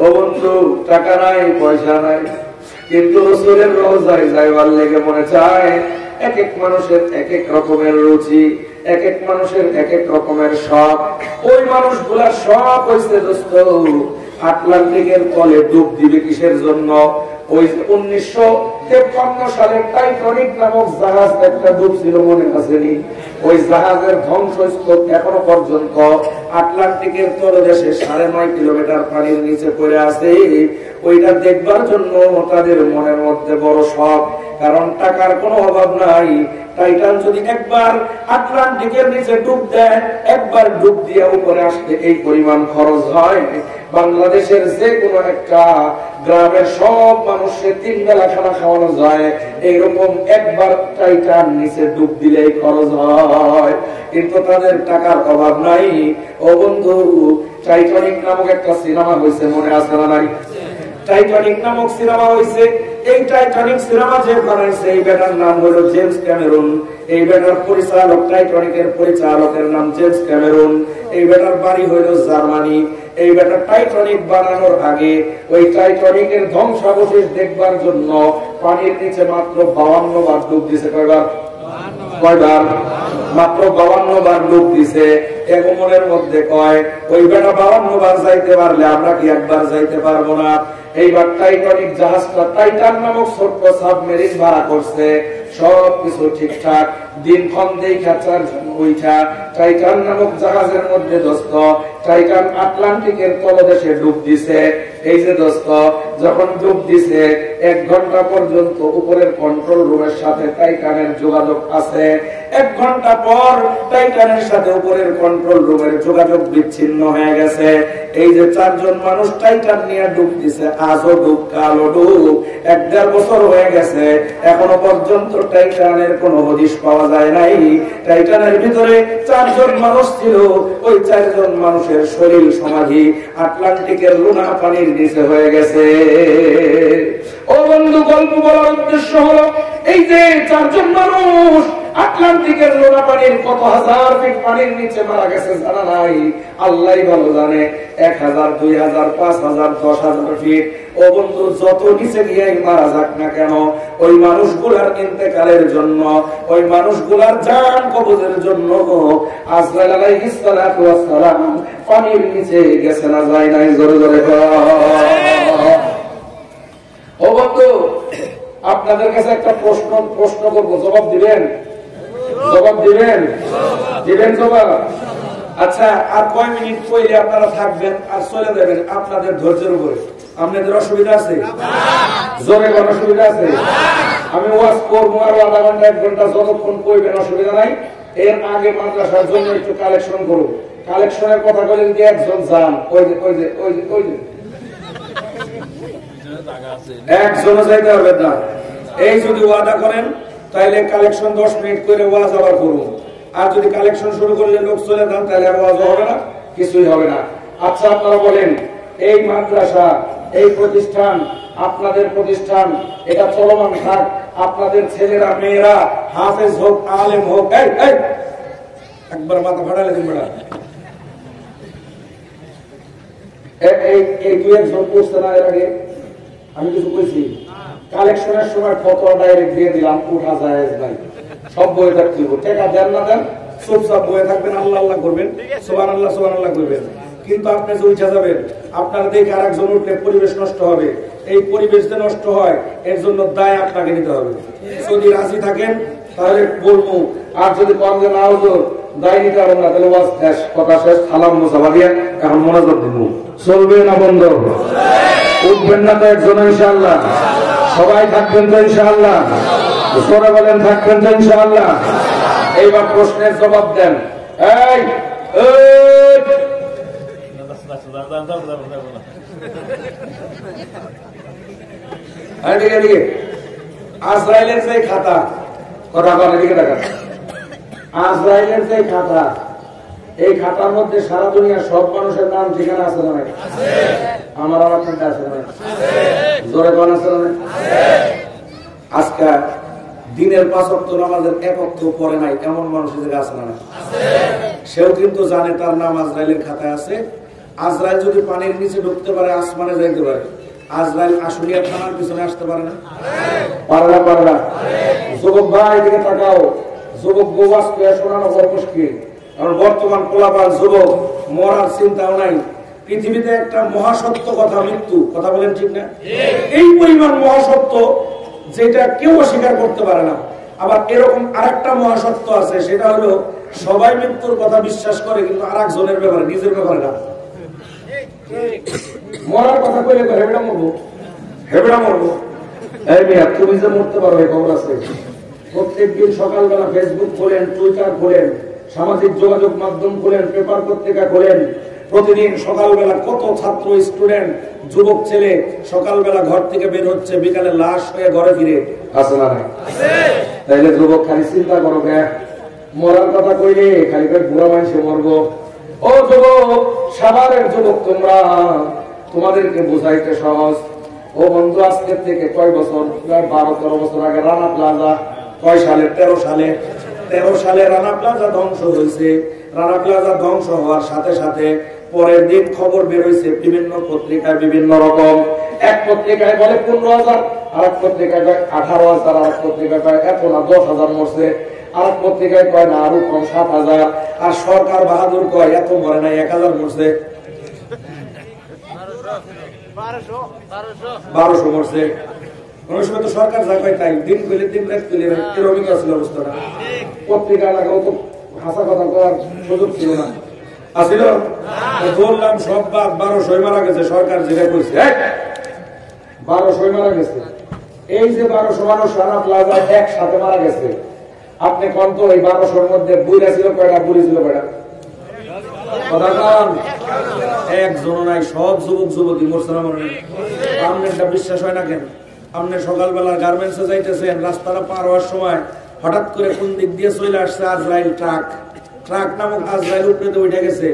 ও বন্ধু টাকা নাই, পয়সা নাই, কিন্তু রসুলের রওজায় যাইবার লেগে মনে চায়। এক এক মানুষের এক এক রকমের রুচি, এক এক মানুষের এক এক রকমের শখ। ওই মানুষগুলার শখ হয়েছে দোস্ত আটলান্টিকের তলে ডুব দিবে কিসের জন্য? ওই 1953 সালের টাইটানিক নামক জাহাজ একটা ডুবছিল, মনে আসেনি? ওই জাহাজের ধ্বংসস্তূপ এখনো পর্যন্ত আটলান্টিকের তলদেশে 9.5 কিলোমিটার পানির নিচে পড়ে আছে। ওইটা দেখবার জন্য তাদের মনের মধ্যে বড় শখ, কারণ টাকার কোনো অভাব নাই। টাইটান যদি একবার আটলান্টিকের নিচে ডুব দেয়, একবার ডুব দিয়ে উপরে আসতে এই পরিমাণ খরচ হয়, বাংলাদেশের যে কোনো একটা গ্রামের সব মানুষের 3 বেলা খানা খাওয়ানো যায়, এইরকম একবার টাইটান নিচে ডুব দিলেই খরচ হয়। কিন্তু তাদের টাকার অভাব নাই। ও বন্ধু, টাইটানিক নামক একটা সিনেমা হয়েছে, মনে আছে না নাই? টাইটানিক নামক সিনেমা হয়েছে। এই টাইটানিক সিনেমা যে বানাইছে এই বেটার নাম হলো জেমস ক্যামেরন। এই বেটার পরিচালক, টাইটানিকের পরিচালকের নাম জেমস ক্যামেরন। এই বেটার বাড়ি হইল জার্মানি। এই বেটার টাইটানিক বানানোর আগে ওই টাইটানিকের ধ্বংসাবশেষ দেখবার জন্য পানির নিচে মাত্র 52 বার ডুব দিছে। কয়বার? মাত্র 52 বার ডুব দিছে। মনের মধ্যে কয় ওই বেটা 52 বার যাইতে পারলে আমরা কি একবার যাইতে পারবো না? এইবার টাইটানিক জাহাজটা টাইটান নামক ছোট্ট সাবমেরিন ভাড়া করছে, সবকিছু ঠিকঠাক। দিনক্ষণ দেখা 4 জন উঠা টাইটান নামক জাহাজের মধ্যে দোস্ত টাইটান আটলান্টিকের তলদেশে ডুব দিছে। এই যে দোস্ত, যখন ডুব দিছে 1 ঘন্টা পর্যন্ত উপরের কন্ট্রোল রুমের সাথে টাইটানের যোগাযোগ আছে। 1 ঘন্টা পর টাইটানের সাথে উপরের কন্ট্রোল রুমের যোগাযোগ বিচ্ছিন্ন হয়ে গেছে। এই যে 4 জন মানুষ টাইটান নিয়ে ডুব দিছে, আজও ডুব কালো ডুব, 1.5 বছর হয়ে গেছে, এখনো পর্যন্ত টাইটানের কোনো হদিশ পাওয়া যায় নাই। টাইটানের ভিতরে 4 জন মানুষ ছিল, ওই 4 জন মানুষের শরীর সমাধি আটলান্টিকের লুনা পানির নিচে হয়ে গেছে। ও বন্ধু, গল্প বলার উদ্দেশ্য হলো এই যে 4 জন মানুষ আটলান্টিকের লোনা পানির কত হাজার ফিট পানির নিচে মারা গেছে জানা নাই? আল্লাহই ভালো জানে। 1000, 2000, 5000, 10,000 ফিট। ও বন্ধু, যত নিচে গিয়ে মারা যাক না কেন, ওই মানুষগুলার ইন্তেকালের জন্য, ওই মানুষগুলার জান কবজের জন্য আজরাইল আলাইহিস সালাতু ওয়াস সালাম পানির নিচে গেছে না যায় নাই? জোরে জোরে ও বন্ধু, আপনাদের কাছে একটা প্রশ্ন করবো, জবাব দিবেন? জবাব দিবেন? দিবেন জবাব? আচ্ছা, আর কয় মিনিট কইলে আপনারা থাকবেন আর চলে যাবেন আপনাদের ধৈর্যের উপরে? আপনাদের অসুবিধা আছে? জোরে কোন অসুবিধা আছে? আমি ওয়াজ করবো আর আধা ঘন্টা 1 ঘন্টা যতক্ষণ কইবেন অসুবিধা নাই। এর আগে মাদ্রাসার জন্য একটু কালেকশন করুন। কালেকশনের কথা বলে যদি একজন যান, একজনও যাইতে হবে না। এই যদি ওয়াদা করেন তাহলে কালেকশন 10 মিনিট করে ওয়াজ আবার করুন। আর যদি কালেকশন শুরু করলে লোক চলে যান তাহলে আর ওয়াজ হবে না, কিছুই হবে না। আচ্ছা, আপনারা বলেন, এই মাদ্রাসা, এই প্রতিষ্ঠান, আপনাদের প্রতিষ্ঠান, এটা চলমান থাক। আপনাদের ছেলেরা মেয়েরা হাফেজ হোক, আলেম হোক, একবার মাথা ফাটালে দিন বেড়া, এই 2-1 জন করছে না? এর আগে আমি কিছু কইছি? কালেকশনের সময় ফটো ডাইরেক্ট দিয়ে দিলাম, উঠা যায় নাই। সব বয়ে থাকতে টাকা দেন না দেন, চুপচাপ বয়ে থাকবেন, আল্লাহ আল্লাহ করবেন, সুবহানাল্লাহ সুবহানাল্লাহ করবেন। কিন্তু আপনি যে উঠে যাবেন, আপনারা দেখে আরেকজন উঠলে পরিবেশ নষ্ট হবে। এই পরিবেশ যে নষ্ট হয় এর জন্য দায় আপনাকে নিতে হবে। যদি রাজি থাকেন তাহলে বলবো, আর যদি কম যে না হতো দায় নিতে হবে না, তাহলে শেষ, কথা শেষ, সালাম মুসাফা দিয়ে এখন মনোযোগ দিব। চলবে না বন্ধ? উঠবেন না তো একজন? ইনশাআল্লাহ সবাই থাকবেন তো? ইনশাআল্লাহ সরে বলেন, থাকবেন তো? ইনশাআল্লাহ। এইবার প্রশ্নের জবাব দেন। আজরাইলের যে খাতা, কথা বলে দিকে দেখা, আজরাইলের যে খাতা, এই খাতার মধ্যে সারা দুনিয়ার সব মানুষের নাম ঠিকানা আছে না? আমার আপনার আছে না? জোরে কোন আছে না? আজকে দিনের 5 ওয়াক্ত নামাজের 1 ওয়াক্ত পড়ে নাই এমন মানুষের আছে না? সেও কিন্তু জানে তার নাম আজরাইলের খাতায় আছে। আজরাইল যদি পানির নিচে ঢুকতে পারে, আসমানে যাইতে পারে, আজরাইল আশুলিয়া থানার পিছনে আসতে পারে না? পারে না? পারে না? যুবক ভাই দিকে তাকাও, যুবক গোবাস পেয়ে শোনানো বড় মুশকিল। কারণ বর্তমান পোলাপান যুবক, মরার চিন্তাও নাই। পৃথিবীতে একটা মহাসত্য কথা মৃত্যু, কথা বলেন ঠিক না? এই পরিমাণ মহাসত্য যেটা কেউ অস্বীকার করতে পারে না। আবার এরকম আরেকটা মহাসত্য আছে, সেটা হলো সবাই মৃত্যুর কথা বিশ্বাস করে কিন্তু আরেকজনের ব্যাপারে, নিজের ব্যাপারে না। মরার কথা কইলে হেবেড়া মরবো, হেবেড়া মরবো। এই মিয়া, তুমি যে মরতে পারো এই খবর আছে? প্রত্যেকদিন সকালবেলা ফেসবুক খোলেন, টুইটার খোলেন, সামাজিক যোগাযোগ মাধ্যম খোলেন, পেপার পত্রিকা খোলেন, প্রতিদিন সকালবেলা কত ছাত্র স্টুডেন্ট যুবক ছেলে সকালবেলা ঘর থেকে বের হচ্ছে, বিকালে লাশ হয়ে ঘরে ফিরে। আছে না নাই? তাইলে যুবক খালি চিন্তা করো কে, মরার কথা কইলে খালি করে বুড়া মানুষে মরবো। ও যুবক, সাভারের যুবক তোমরা, তোমাদেরকে বুঝাইতে সহজ। ও বন্ধু, আজকের থেকে কয় বছর, প্রায় 12-13 বছর আগে রানা প্লাজা, কয় সালে? 13 সালে রানা প্লাজা ধ্বংস হয়েছে। রানা প্লাজা ধ্বংস হওয়ার সাথে সাথে পরের দিন খবর বের হয়েছে বিভিন্ন পত্রিকায় বিভিন্ন রকম। এক পত্রিকায় বলে 15,000, আর এক পত্রিকায় কয় 18,000, আর এক পত্রিকায় কয় এখন 10,000 মরছে, আর এক পত্রিকায় কয় না আরো কম 7,000, আর সরকার বাহাদুর কয় এত মরে নাই, 1,000 মরছে, 1200 মরছে। অনেক সময় তো সরকার যা কয় তাই, দিন কইলে দিন, রাত কইলে রাত, এরকমই ছিল অবস্থাটা। পত্রিকা লাগাও তো হাসা কথা করার সুযোগ ছিল না, আসিল বললাম সব বাদ, 1200 মারা গেছে, সরকার যেটা কইছে 1200 মারা গেছে। এই যে 1200 মানুষ রানা প্লাজা একসাথে মারা গেছে, আপনি কোন তো এই 1200-র মধ্যে বুড়া ছিল কয়টা, বুড়ি ছিল কয়টা? কথা কন, একজন নাই, সব যুবক যুবতী মরছে না মরে? আপনারটা বিশ্বাস হয় না কেন? আপনি সকালবেলা গার্মেন্টসে যাইতেছেন, রাস্তাটা পার হওয়ার সময় হঠাৎ করে কোন দিক দিয়ে চলে আসছে আজরাইল ট্রাক নামক আজরাইল উপরে উঠে গেছে,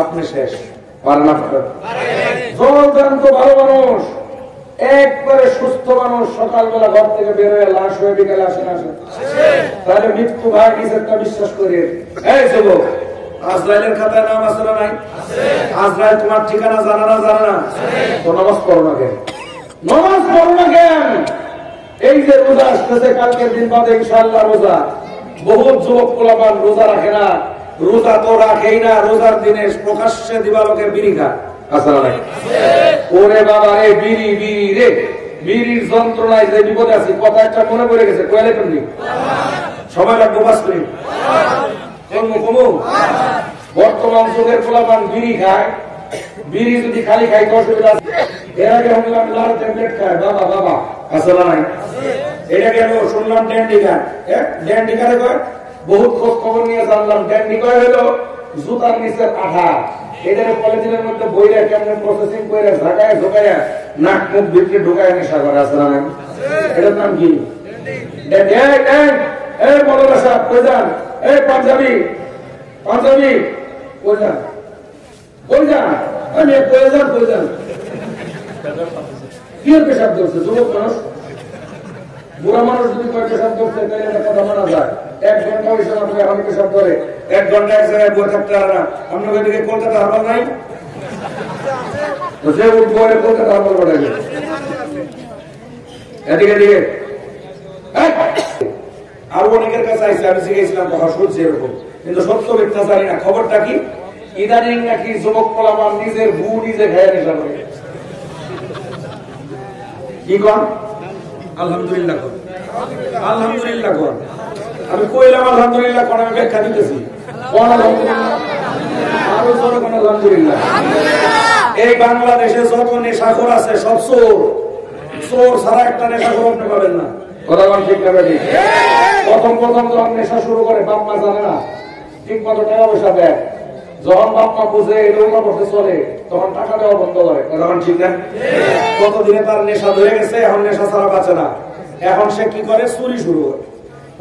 আপনি শেষ। পারে না? ভালো মানুষ, একবারে সুস্থ মানুষ সকালবেলা ঘর থেকে বের হয়ে লাশ হয়ে বিকালে আসেন। তাহলে মৃত্যু ভাই নিজেরটা বিশ্বাস করে। এই যুবক, আজরাইলের খাতায় নাম আছে না নাই? আজরাইল তোমার ঠিকানা জানা না? জানা না? তো নামাজ পড়ো না কেন? নামাজ পড়ো না কেন? এই যে রোজা আসতেছে, কালকের দিন বাদে ইনশাআল্লাহ রোজা, বহুত যুবক পোলাপান রোজা রাখে না। রোজা তো রাখেই না, রোজার দিনে প্রকাশ্যে দিবালোকে বিড়ি খা। আসলে নাই? ওরে বাবা রে, বিড়ি বিড়ি রে, বিড়ির যন্ত্রণায় যে বিপদে আছি, কথা একটা মনে পড়ে গেছে, কয়লে কেমনি সময় লাগবে 5 মিনিট। বর্তমান যুগের পোলাপান বিড়ি খায়, বিড়ি যদি খালি খাই তো অসুবিধা আছে। এর আগে শুনলাম লাল ট্যাবলেট খায়, বাবা বাবা, আসলে নাই? এটা কেন শুনলাম ড্যান্ডিকা, ড্যান্ডিকারে কয়, বহুত খোঁজ খবর নিয়ে জানলাম ড্যান্ডিকা হলো জুতার নিচের আঠা, এদের পলিথিনের মধ্যে বইরা কেমন প্রসেসিং করে ঝাঁকায় ঝোঁকায় নাক মুখ ভিতরে ঢুকায় নেশা করে। আসলে নাই? এটার নাম কি? মৌলানা সাহেব কই যান? এই পাঞ্জাবি পাঞ্জাবি কই যান? কই যান? আমি কই যান? কই যান? কি পেশাব করছে যুবক মানুষ? বুড়া মানুষ যদি কয় পেশাব করছে তাহলে একটা কথা মানা যায়। 1 ঘন্টা ওই সময় আপনি এখন পেশাব করে 1 ঘন্টা এক জায়গায় বসে থাকতে পারে না। আপনাদের এদিকে কলকাতা হারবাল নাই? তো সে উঠবো কলকাতা হারবাল পাঠাবে এদিকে দিকে। আরো অনেকের কাছে আইসি, আমি শিখেছিলাম, কথা শুনছি এরকম, কিন্তু সত্য মিথ্যা জানি না। খবরটা কি? ইদানিং নাকি যুবক পোলাপান নিজের বউ নিজে খেয়ে নেশা করে। কি কন? আলহামদুলিল্লাহ কর, আলহামদুলিল্লাহ কর। আমি কইলাম আলহামদুলিল্লাহ কর, আমি ব্যাখ্যা দিতেছি। আরো জোরে কোন আলহামদুলিল্লাহ। এই বাংলাদেশে যত নেশাখোর আছে সব চোর, চোর ছাড়া একটা নেশাখোর আপনি পাবেন না। কথা বল ঠিক না? প্রথম যখন নেশা শুরু করে বাপ মা জানে না, ঠিক মতো টাকা পয়সা দেয়। যখন বাপ মা বুঝে এগুলো করতে চলে, তখন টাকা দেওয়া বন্ধ করে। তখন ঠিক না? কতদিনে তার নেশা ধরে গেছে, এখন নেশা ছাড়া বাঁচে না। এখন সে কি করে? চুরি শুরু করে।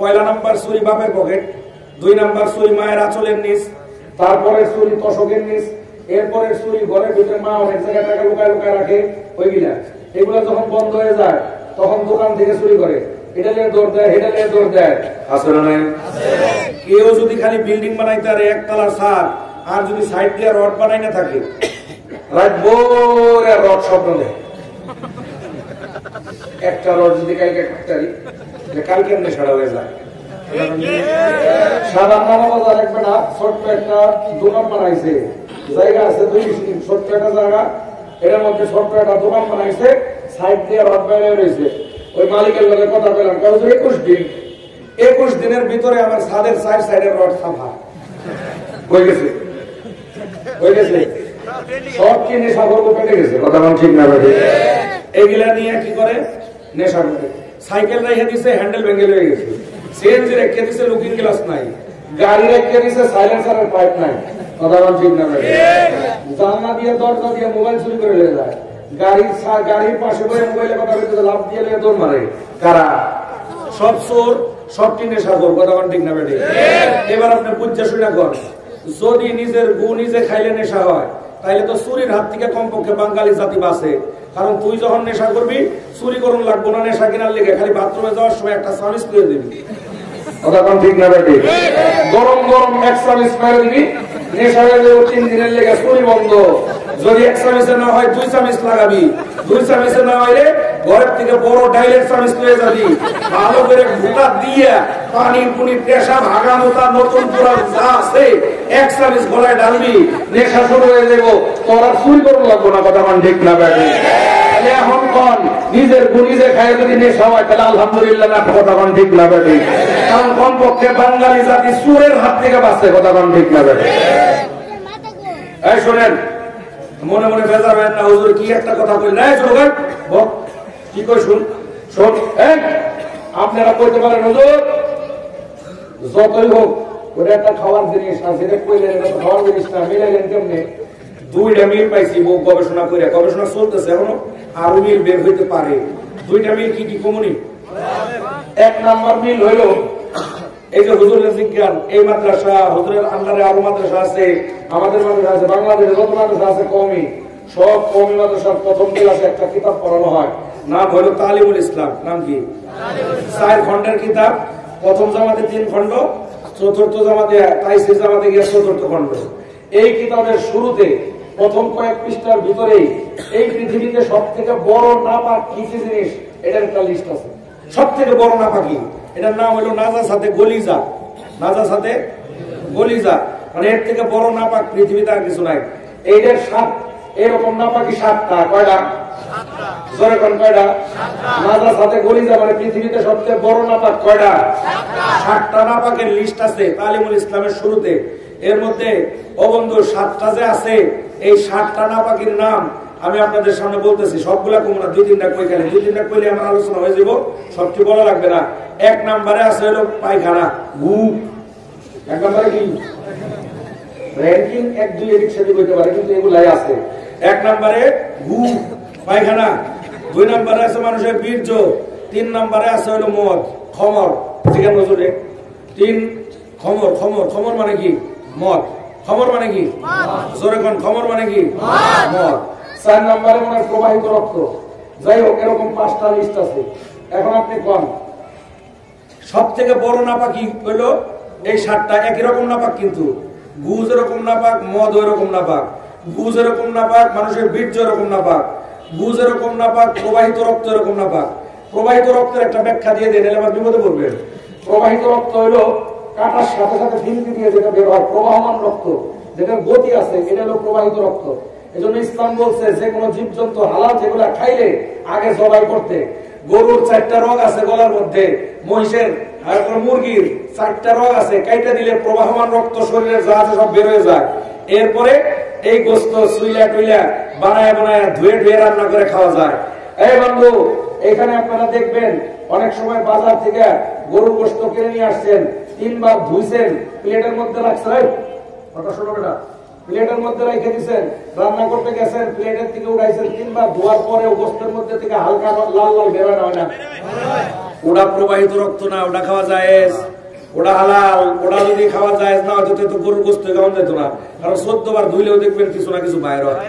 1 নাম্বার চুরি বাপের পকেট, 2 নাম্বার চুরি মায়ের আঁচলের নিচ, তারপরে চুরি তোষকের নিচ, এরপরে চুরি ঘরের ভিতরে মা অনেক জায়গায় টাকা লুকায় লুকায় রাখে ওইগুলা। এগুলো যখন বন্ধ হয়ে যায় তখন দোকান থেকে চুরি করে, এটা নিয়ে দৌড় দেয়, এটা নিয়ে দৌড় দেয়। আসলে নাই? কেউ যদি খালি বিল্ডিং বানাইতে আর 1 তলার ছাদ, আর যদি সাইড দিয়ে রড বানাই না থাকে, রাত ভোরে রড স্বপ্ন দেয়। একটা রড যদি কালকে কাটতারি, কালকে এমনি সারা হয়ে যায়। সাধারণ বাজার দেখবে না, ছোট্ট একটা দোকান বানাইছে, জায়গা আছে 2 ছোট্ট একটা জায়গা, এর মধ্যে ছোট্ট একটা দোকান বানাইছে, সাইড দিয়ে রড বাইরে রয়েছে। ওই মালিকের লগে কথা বললাম, 21 দিন, 21 দিনের ভিতরে আমার ছাদের সাইডের রড সাফা হয়ে গেছে, হয়ে গেছে। সব কি নেশা করবো পেটে গেছে। কথা বল ঠিক না? এগুলা নিয়ে কি করে? নেশা করে। সাইকেল রেখে দিছে, হ্যান্ডেল ভেঙে হয়ে গেছে। সিএনজি রেখে দিছে, লুকিং গ্লাস নাই। গাড়ি রেখে দিছে, সাইলেন্সারের পাইপ নাই। কথা ঠিক না? জানলা দিয়ে দরজা দিয়ে মোবাইল চুরি করে নিয়ে যায়, গাড়ির পাশে বসে মোবাইলে কথা বলতে লাভ দিয়ে দৌড় মারে। কারা? সব চোর, সবটি নেশাখোর। কথা ঠিক না বেটে? এবার আপনি বুঝতে শুনে কর, যদি নিজের গু নিজে খাইলে নেশা হয়, তাইলে তো চুরির হাত থেকে কমপক্ষে বাঙালি জাতি বাঁচে। কারণ তুই যখন নেশা করবি, চুরি করুন লাগবো না নেশা কেনার লেগে, খালি বাথরুমে যাওয়ার সময় একটা সার্ভিস করে দিবি। কথা ঠিক না বেটে? গরম গরম এক সার্ভিস মেরে দিবি, নেশা হয়ে 3 দিনের লেগে চুরি বন্ধ। যদি এক চামিচে না হয় 2 চামিচ লাগাবি, 2 চামিচে না হইলে ঘরের থেকে বড় ডাইলের চামিচ পেয়ে যাবি, ভালো করে ভুটা দিয়ে পানি পুনি পেশা ভাগা মোতা নতুন পুরা যা আছে এক চামিচ গলায় ডালবি, নেশা শুরু হয়ে যাবো, তোর আর চুরি করুন লাগবো না। কথা ঠিক না বেটে? এখন কন নিজের গু নিজে খায় যদি নেশা হয় তাহলে আলহামদুলিল্লাহ না। কথা ঠিক না বেটে? কারণ কমপক্ষে বাঙালি জাতি চোরের হাত থেকে বাঁচে। কথা ঠিক না বেটে? এই শোনেন, মনে মনে বেজাবেন না, হুজুর কি একটা কথা কই নাই জোগাড় কি কই শুন শোন। আপনারা কইতে পারেন হুজুর যতই হোক ওটা একটা খাওয়ার জিনিস আছে, এটা কইলেন এটা খাওয়ার জিনিস না, মিলাইলেন কেমনে? 2টা মিল পাইছি গবেষণা করে, গবেষণা চলতেছে এখনো, আরো মিল বের হইতে পারে। 2টা মিল কি কি কমনি? 1 নাম্বার মিল হইল এই যে হুজুরের বিজ্ঞান, এই মাদ্রাসা, হুজুরের আন্ডারে আরো মাদ্রাসা আছে, আমাদের মাদ্রাসা আছে, বাংলাদেশে যত মাদ্রাসা আছে কওমি, সব কওমি মাদ্রাসার প্রথম ক্লাসে একটা কিতাব পড়ানো হয়, নাম হলো তালিমুল ইসলাম। নাম কি? 4 খণ্ডের কিতাব। প্রথম জামাতে 3 খণ্ড, চতুর্থ জামাতে তাইসির জামাতে গিয়ে 4র্থ খণ্ড। এই কিতাবের শুরুতে প্রথম কয়েক পৃষ্ঠার ভিতরেই এই পৃথিবীতে সব থেকে বড় নাপাক কি কি জিনিস এটার একটা লিস্ট আছে। সব থেকে বড় নাপাকি, এটার নাম হলো নাজাসাতে গলিজা। নাজাসাতে গলিজা মানে এর থেকে বড় নাপাক পৃথিবীতে আর কিছু নাই। এইটার 7 এরকম নাপাকি 7টা। কয়টা? জোরে কোন কয়টা? নাজাসাতে গলিজা মানে পৃথিবীতে সবচেয়ে বড় নাপাক কয়টা? 7টা নাপাকের লিস্ট আছে তালিমুল ইসলামের শুরুতে। এর মধ্যে অবন্ধু 7টা যে আছে, এই 7টা নাপাকির নাম আমি আপনাদের সামনে বলতেছি। সবগুলা কম না, 2-3টা কই গেলে 2-3টা কইলে আমার আলোচনা হয়ে যাব, সবটি বলা লাগবে না। 1 নম্বরে আছে হলো পায়খানা, গু। 1 নম্বরে কি? র্যাঙ্কিং 1-2 এদিক সেদিক হইতে পারে, কিন্তু এগুলাই আছে। 1 নম্বরে গু, পায়খানা। 2 নম্বরে আছে মানুষের বীর্য। 3 নম্বরে আছে হলো মদ, খমর। ঠিক আছে নজরে? 3 খমর। খমর খমর মানে কি? মদ। খমর মানে কি? জোরে কোন খমর মানে কি? মদ। 4 নম্বরে মনে হয় প্রবাহিত রক্ত। যাই হোক, এরকম 5টা লিস্ট আছে। এখন আপনি কোন সব থেকে বড় নাপাকি হলো এই 7টা। একই রকম নাপাক, কিন্তু গুজ এরকম নাপাক, মদ এরকম নাপাক। গুজ এরকম নাপাক, মানুষের বীর্য এরকম নাপাক। গুজ এরকম নাপাক, প্রবাহিত রক্ত এরকম নাপাক। প্রবাহিত রক্তের একটা ব্যাখ্যা দিয়ে দেন, এলে আমার বিপদে পড়বেন। প্রবাহিত রক্ত হইল কাটার সাথে সাথে ফিনকি দিয়ে যেটা বের হয়, প্রবাহমান রক্ত, যেটার গতি আছে, এটা হলো প্রবাহিত রক্ত। এজন্য ইসলাম বলছে যে কোনো জীবজন্তু হালাল যেগুলা খাইলে আগে জবাই করতে। গরুর 4টা রগ আছে গলার মধ্যে, মহিষের আর মুরগির 4টা রগ আছে, কাইটা দিলে প্রবাহমান রক্ত শরীরের যা আছে সব বের হয়ে যায়। এরপরে এই গোস্ত সুইলা টুইলা বানায় বানায় ধুয়ে ধুয়ে রান্না করে খাওয়া যায়। এই বন্ধু, এখানে আপনারা দেখবেন অনেক সময় বাজার থেকে গরুর গোস্ত কিনে নিয়ে আসছেন, 3 বার ধুইছেন, প্লেটের মধ্যে রাখছেন, কথা শোনো বেটা, প্লেটের মধ্যে রেখে দিচ্ছেন, রান্না করতে গেছেন, প্লেটের থেকে উঠাইছেন, 3 বার ধোয়ার পরে গোস্তের মধ্যে থেকে হালকা লাল লাল বের হয় না? ওটা প্রবাহিত রক্ত না, ওটা খাওয়া যায়, ওটা হালাল। ওটা যদি খাওয়া যায় না হয়তো তো গরুর গোস্ত খাওয়া যেত না, কারণ 14 বার ধুইলেও দেখবেন কিছু না কিছু বাইর হয়।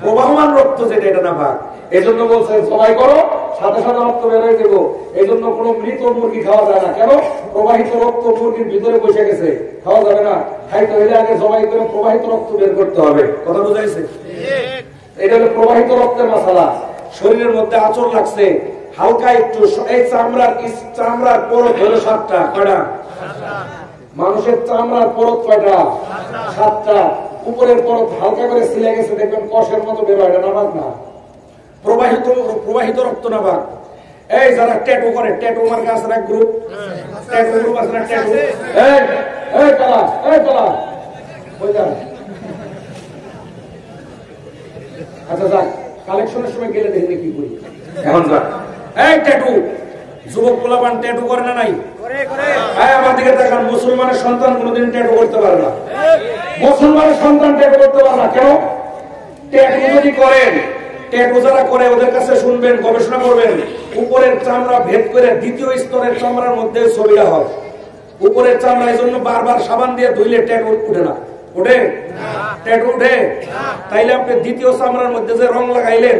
প্রবাহমান রক্ত যেটা, এটা না পাক। এই জন্য বলছে জবাই করো, সাথে সাথে রক্ত বের হয়ে দেবো। এই জন্য কোনো মৃত মুরগি খাওয়া যায় না। কেন? প্রবাহিত রক্ত মুরগির ভিতরে বসে গেছে, খাওয়া যাবে না। খাইতে হলে আগে জবাই করে প্রবাহিত রক্ত বের করতে হবে। কথা বুঝাইছে? এটা হলো প্রবাহিত রক্তের মশলা। শরীরের মধ্যে আচর লাগছে হালকা একটু, এই চামড়ার পরত হলো 7টা। কয়টা? মানুষের চামড়ার পরত কয়টা? 7টা। উপরের পরত হালকা করে ছিলে গেছে, দেখবেন কষের মতো বের হয়, এটা নামাজ না। প্রবাহিত রক্ত না ভাগ। এই যারা ট্যাটু করে, ট্যাটু মার্কা আছে না গ্রুপ, ট্যাটু গ্রুপ আছে না, ট্যাটু। এই চালা, এই চালা, ওই যান। আচ্ছা যাক, কালেকশনের সময় গেলে দেখবে কি করি। এখন যাক, এই ট্যাটু যুবক পোলাপান ট্যাটু করে না নাই? আমার দিকে দেখান, মুসলমানের সন্তান কোনোদিন ট্যাটু করতে পারে না। মুসলমানের সন্তান ট্যাটু করতে পারে না কেন? ট্যাটু যদি করেন, ট্যাটু যারা করে ওদের কাছে শুনবেন, গবেষণা করবেন, উপরের চামড়া ভেদ করে দ্বিতীয় স্তরের চামড়ার মধ্যে ছবিটা হয়। উপরের চামড়া এই জন্য বারবার সাবান দিয়ে ধুইলে ট্যাটু উঠে না। উঠে? ট্যাটু উঠে? তাইলে আপনি দ্বিতীয় চামড়ার মধ্যে যে রং লাগাইলেন,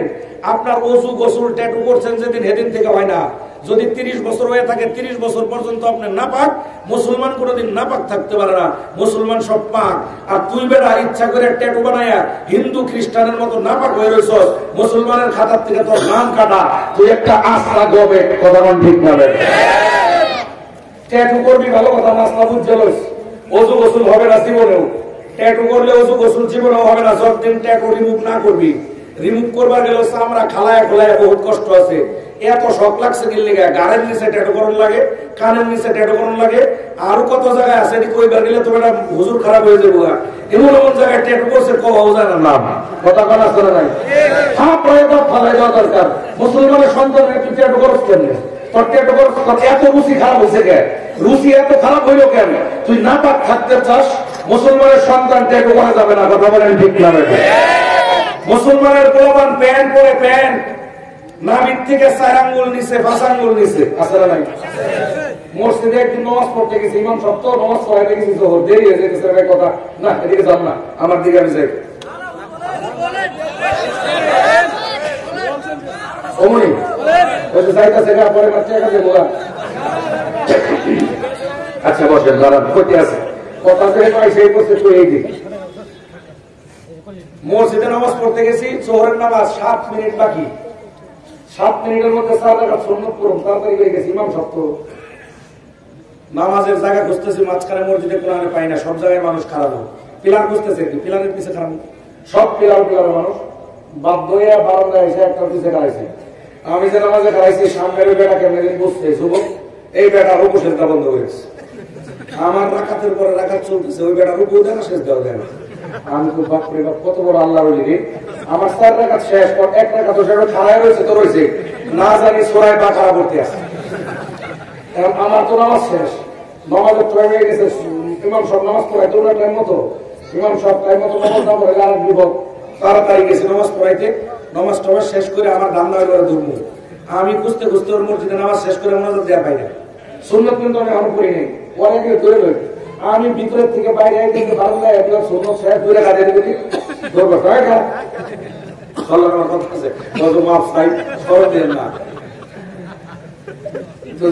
আপনার ওযু গোসল ট্যাটু করছেন যেদিন সেদিন থেকে হয় না। যদি 30 বছর হয়ে থাকে, 30 বছর পর্যন্ত আপনি নাপাক। মুসলমান কোনোদিন নাপাক থাকতে পারে না, মুসলমান সব পাক। আর তুই বেটা ইচ্ছা করে ট্যাটু বানায়া হিন্দু খ্রিস্টানের মতো নাপাক হয়ে রয়েছ, মুসলমানের খাতার থেকে তোর নাম কাটা। তুই একটা আস্থা গবে, কথা বল ঠিক না? ট্যাটু করবি ভালো কথা, মাসলা বুঝতে লইস। ওযু গোসল হবে না জীবনেও। ট্যাটু করলে ওযু গোসল জীবনেও হবে না যতদিন ট্যাটু রিমুভ না করবি। রিমুভ করবার গেলেও চামড়া খালায় খোলায় বহুত কষ্ট আছে। এত শখ লাগছে কি লেগে, গাড়ির নিচে ট্যাটু করুন লাগে, কানের নিচে ট্যাটু করুন লাগে, আরো কত জায়গায় আছে। কইবার গেলে তো এটা হুজুর খারাপ হয়ে যাবো। এমন এমন জায়গায় ট্যাটু করছে কওয়াও যায় না। কথা বলা চলে নাই। হ্যাঁ, প্রয়োগ ফলাই দেওয়া দরকার। মুসলমানের সন্তানের একটু ট্যাটু করছ কেন? তোর ট্যাটু করছ এত রুচি খারাপ হয়েছে কেন? রুচি এত খারাপ হইল কেন? তুই নাপাক থাকতে চাস, মুসলমানের সন্তান ট্যাটু করা যাবে না। কথা বলেন ঠিক না? মুসলমানের পোলাপান প্যান্ট পরে, প্যান্ট নাভির থেকে 4 আঙ্গুল নিচে 5 আঙ্গুল নিচে আসলে নাই। মসজিদে একদিন নামাজ পড়তে গেছি, ইমাম সব তো নামাজ পড়াইতে গেছি, তো দেরি হয়ে যেতেছে ভাই। কথা না, এদিকে যান না, আমার দিকে আমি যাই। অমনি ওই যে যাইতেছে না, পরে বাচ্চা কাছে বলা। আচ্ছা বসেন, দাঁড়ান, কইতে আছে কথা থেকে পাই সেই বসে তুই এই দিক। মসজিদে নামাজ পড়তে গেছি, জোহরের নামাজ 7 মিনিট বাকি। 7 মিনিটের মধ্যে 4 রাকাত সুন্নাত পড়ুন, তাড়াতাড়ি হয়ে গেছি। ইমাম সব তো নামাজের জায়গা খুঁজতেছি, মাঝখানে মসজিদে কোরআনে পাই না, সব জায়গায় মানুষ খারাপ। পিলার খুঁজতেছে, পিলারের পিছিয়ে খারাপ, সব পিলারের মানুষ বাধ্য হয়ে বারান্দায় এসে একটা পিছিয়ে খারাইছে। আমি যে নামাজে খারাইছি, সামনের ওই বেটা কেমন বুঝতে যুবক, এই বেটা রুকু সেজদা বন্ধ হয়েছে। আমার রাকাতের পরে রাকাত চলতেছে, ওই বেটা রুকু দেয় না, সেজদাও দেয় না। আমি তো বাপরে বাপ, কত বড় আল্লাহ বলি রে। আমার 4 রাকাত শেষ, পর 1 রাকাত সেটা খাড়ায় রয়েছে, তো রয়েছে না জানি সূরা বাকারা পড়তে আছে। আমার তো নামাজ শেষ, নামাজের টাইম হয়ে গেছে। ইমাম সব নামাজ পড়াইতো না টাইম মতো, ইমাম সব টাইম মতো নামাজ না পড়াইলে আর বিপদ। তাড়াতাড়ি গেছে নামাজ পড়াইতে, নামাজ টামাজ শেষ করে আমার ধান্দা হইল ধর্ম। আমি খুঁজতে খুঁজতে ওর মসজিদে নামাজ শেষ করে মনোযোগ দেওয়া পাই না। সুন্নত কিন্তু আমি এখন করি নাই, পরে গিয়ে ধরে লই। আমি ভিতরের থেকে বাইরে থেকে বারান্দায় একবার সুন্নত শেষ করে কাজে দেখি ধরবো তাই না। মাপ চাই, সরব দেন না।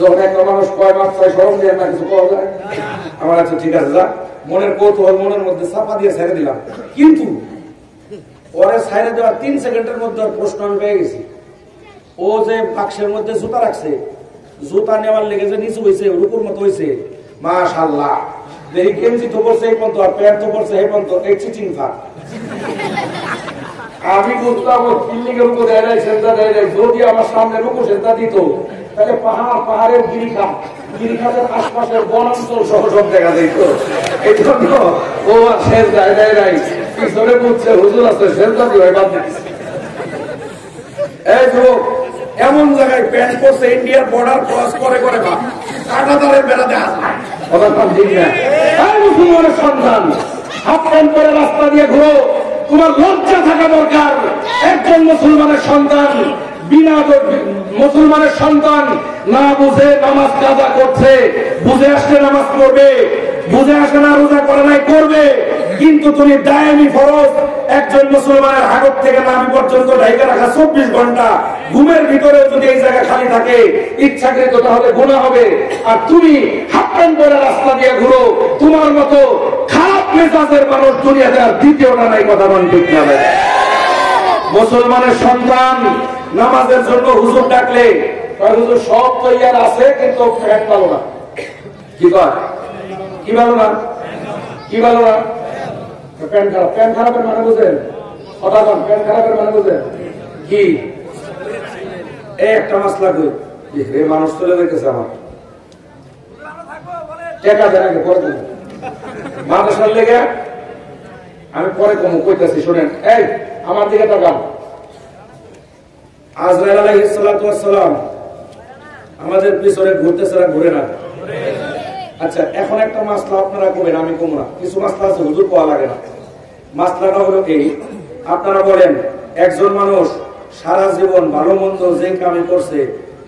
যখন একটা মানুষ কয় মাপ চাই, সরব দেন না, কিছু পাওয়া যায়। আমার আচ্ছা ঠিক আছে, যা মনের কৌতূহল মনের মধ্যে চাপা দিয়ে ছেড়ে দিলাম। কিন্তু পরে ছাইড়ে দেওয়ার 3 সেকেন্ডের মধ্যে প্রশ্ন আমি পেয়ে গেছি। ও যে বাক্সের মধ্যে জুতা রাখছে, জুতা নেওয়ার লেগে যে নিচু হয়েছে, রূপুর মতো হয়েছে, মাশাআল্লাহ। দেখি কেমজি তো পড়ছে এই পর্যন্ত, আর প্যান্ট তো পড়ছে এই পর্যন্ত, এই চিচিং থাক। আমি বুঝতাম ও দিল্লিকে রুকু দেয় নাই, সেজদা দেয় নাই। যদি আমার সামনে রুকু সেজদা দিত, তাহলে পাহাড়ের গিরিখাতের আশপাশের বনাঞ্চল সহ সব দেখা যেত। এই জন্য ও আর সেজদা দেয় নাই, পিছনে বুঝছে হুজুর আছে, সেজদা দিয়ে বাদ দিচ্ছে। এই যুবক, এমন জায়গায় প্যান্ট পরছে, ইন্ডিয়ার বর্ডার ক্রস করে করে কাঁটাতারের বেড়া দেখা যায়। ঠিক না? মুসলমানের সন্তান হাফ প্যান্ট পরে রাস্তা দিয়ে ঘুরো, তোমার লজ্জা থাকা দরকার। একজন মুসলমানের সন্তান, বিনা মুসলমানের সন্তান না বুঝে নামাজ কাজা করছে, বুঝে আসলে নামাজ পড়বে, বুঝে আসলে না রোজা করে নাই করবে, কিন্তু তুমি দায়মি ফরজ একজন মুসলমানের হাগত থেকে নাভি পর্যন্ত ঢাইকা রাখা 24 ঘন্টা ঘুমের ভিতরে যদি এই জায়গা খালি থাকে, ইচ্ছাকৃত তাহলে গুনাহ হবে। আর তুমি হাফ প্যান্ট পরে রাস্তা দিয়ে ঘুরো, তোমার মতো খারাপ মেজাজের মানুষ দুনিয়াতে আর দ্বিতীয়টা নাই। কথা বল ঠিক না? মুসলমানের সন্তান নামাজের জন্য হুজুর ডাকলে হুজুর সব তৈয়ার আছে, কিন্তু প্যান্ট ভালো না। কি কয়? কি ভালো না? কি ভালো না? প্যান্ট খারাপ। প্যান্ট খারাপের মানে বুঝেন? কথা বল, প্যান্ট খারাপের মানে বুঝেন কি? এই একটা মাসলা কই, এই মানুষ চলে যাইতেছে আমার টেকা দেন আগে, পরে দেন মাদ্রাসার লেগে। আমি পরে কমু কইতেছি, শোনেন। এই আমার দিকে তাকান। আজরাইল আলাইহিস সালাতু ওয়াস সালাম আমাদের পিছনে ঘুরতেছে না, ঘুরে না। আচ্ছা, এখন একটা মাসলা আপনারা কবেন, আমি কম না। কিছু মাসলা আছে হুজুর পাওয়া লাগে না। মাসলাটা হলো এই, আপনারা বলেন একজন মানুষ সারা জীবন ভালো মন্দ যে কামি করছে,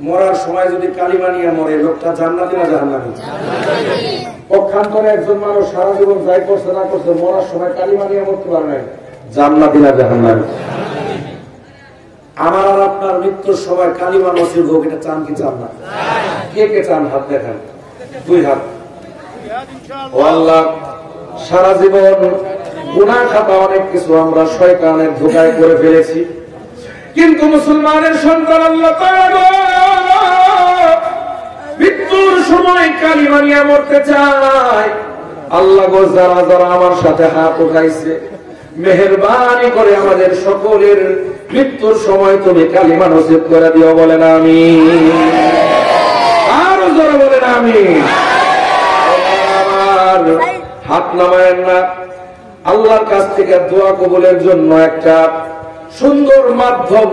মরার সময় যদি কালিমা নিয়ে মরে, লোকটা জান্নাতি না জাহান্নামী? পক্ষান্তরে একজন মানুষ সারা জীবন যাই করছে না করছে, মরার সময় কালিমা নিয়ে মরতে পারে নাই, জান্নাতি না জাহান্নামী? আমার আর আপনার মৃত্যুর সময় কালিমা নসিব হোক, এটা চান কি চান না? কে কে চান? হাত দেখান, 2 হাত। ও আল্লাহ, সারা জীবন গুনাহ খাতা অনেক কিছু আমরা শয়তানের ধোঁকায় করে ফেলেছি, কিন্তু মুসলমানের সন্তান আল্লাহ তাআলা মৃত্যুর সময় কালিমা নিয়ে মরতে চায়। আল্লাহ গো, যারা যারা আমার সাথে হাত উঠাইছে, মেহেরবানি করে আমাদের সকলের মৃত্যুর সময় তুমি কালিমা নসিব করে দিও, বলেন আমিন। আরো জোরে বলেন আমিন। আমার হাত নামায়েন না। আল্লাহর কাছ থেকে দোয়া কবুলের জন্য একটা সুন্দর মাধ্যম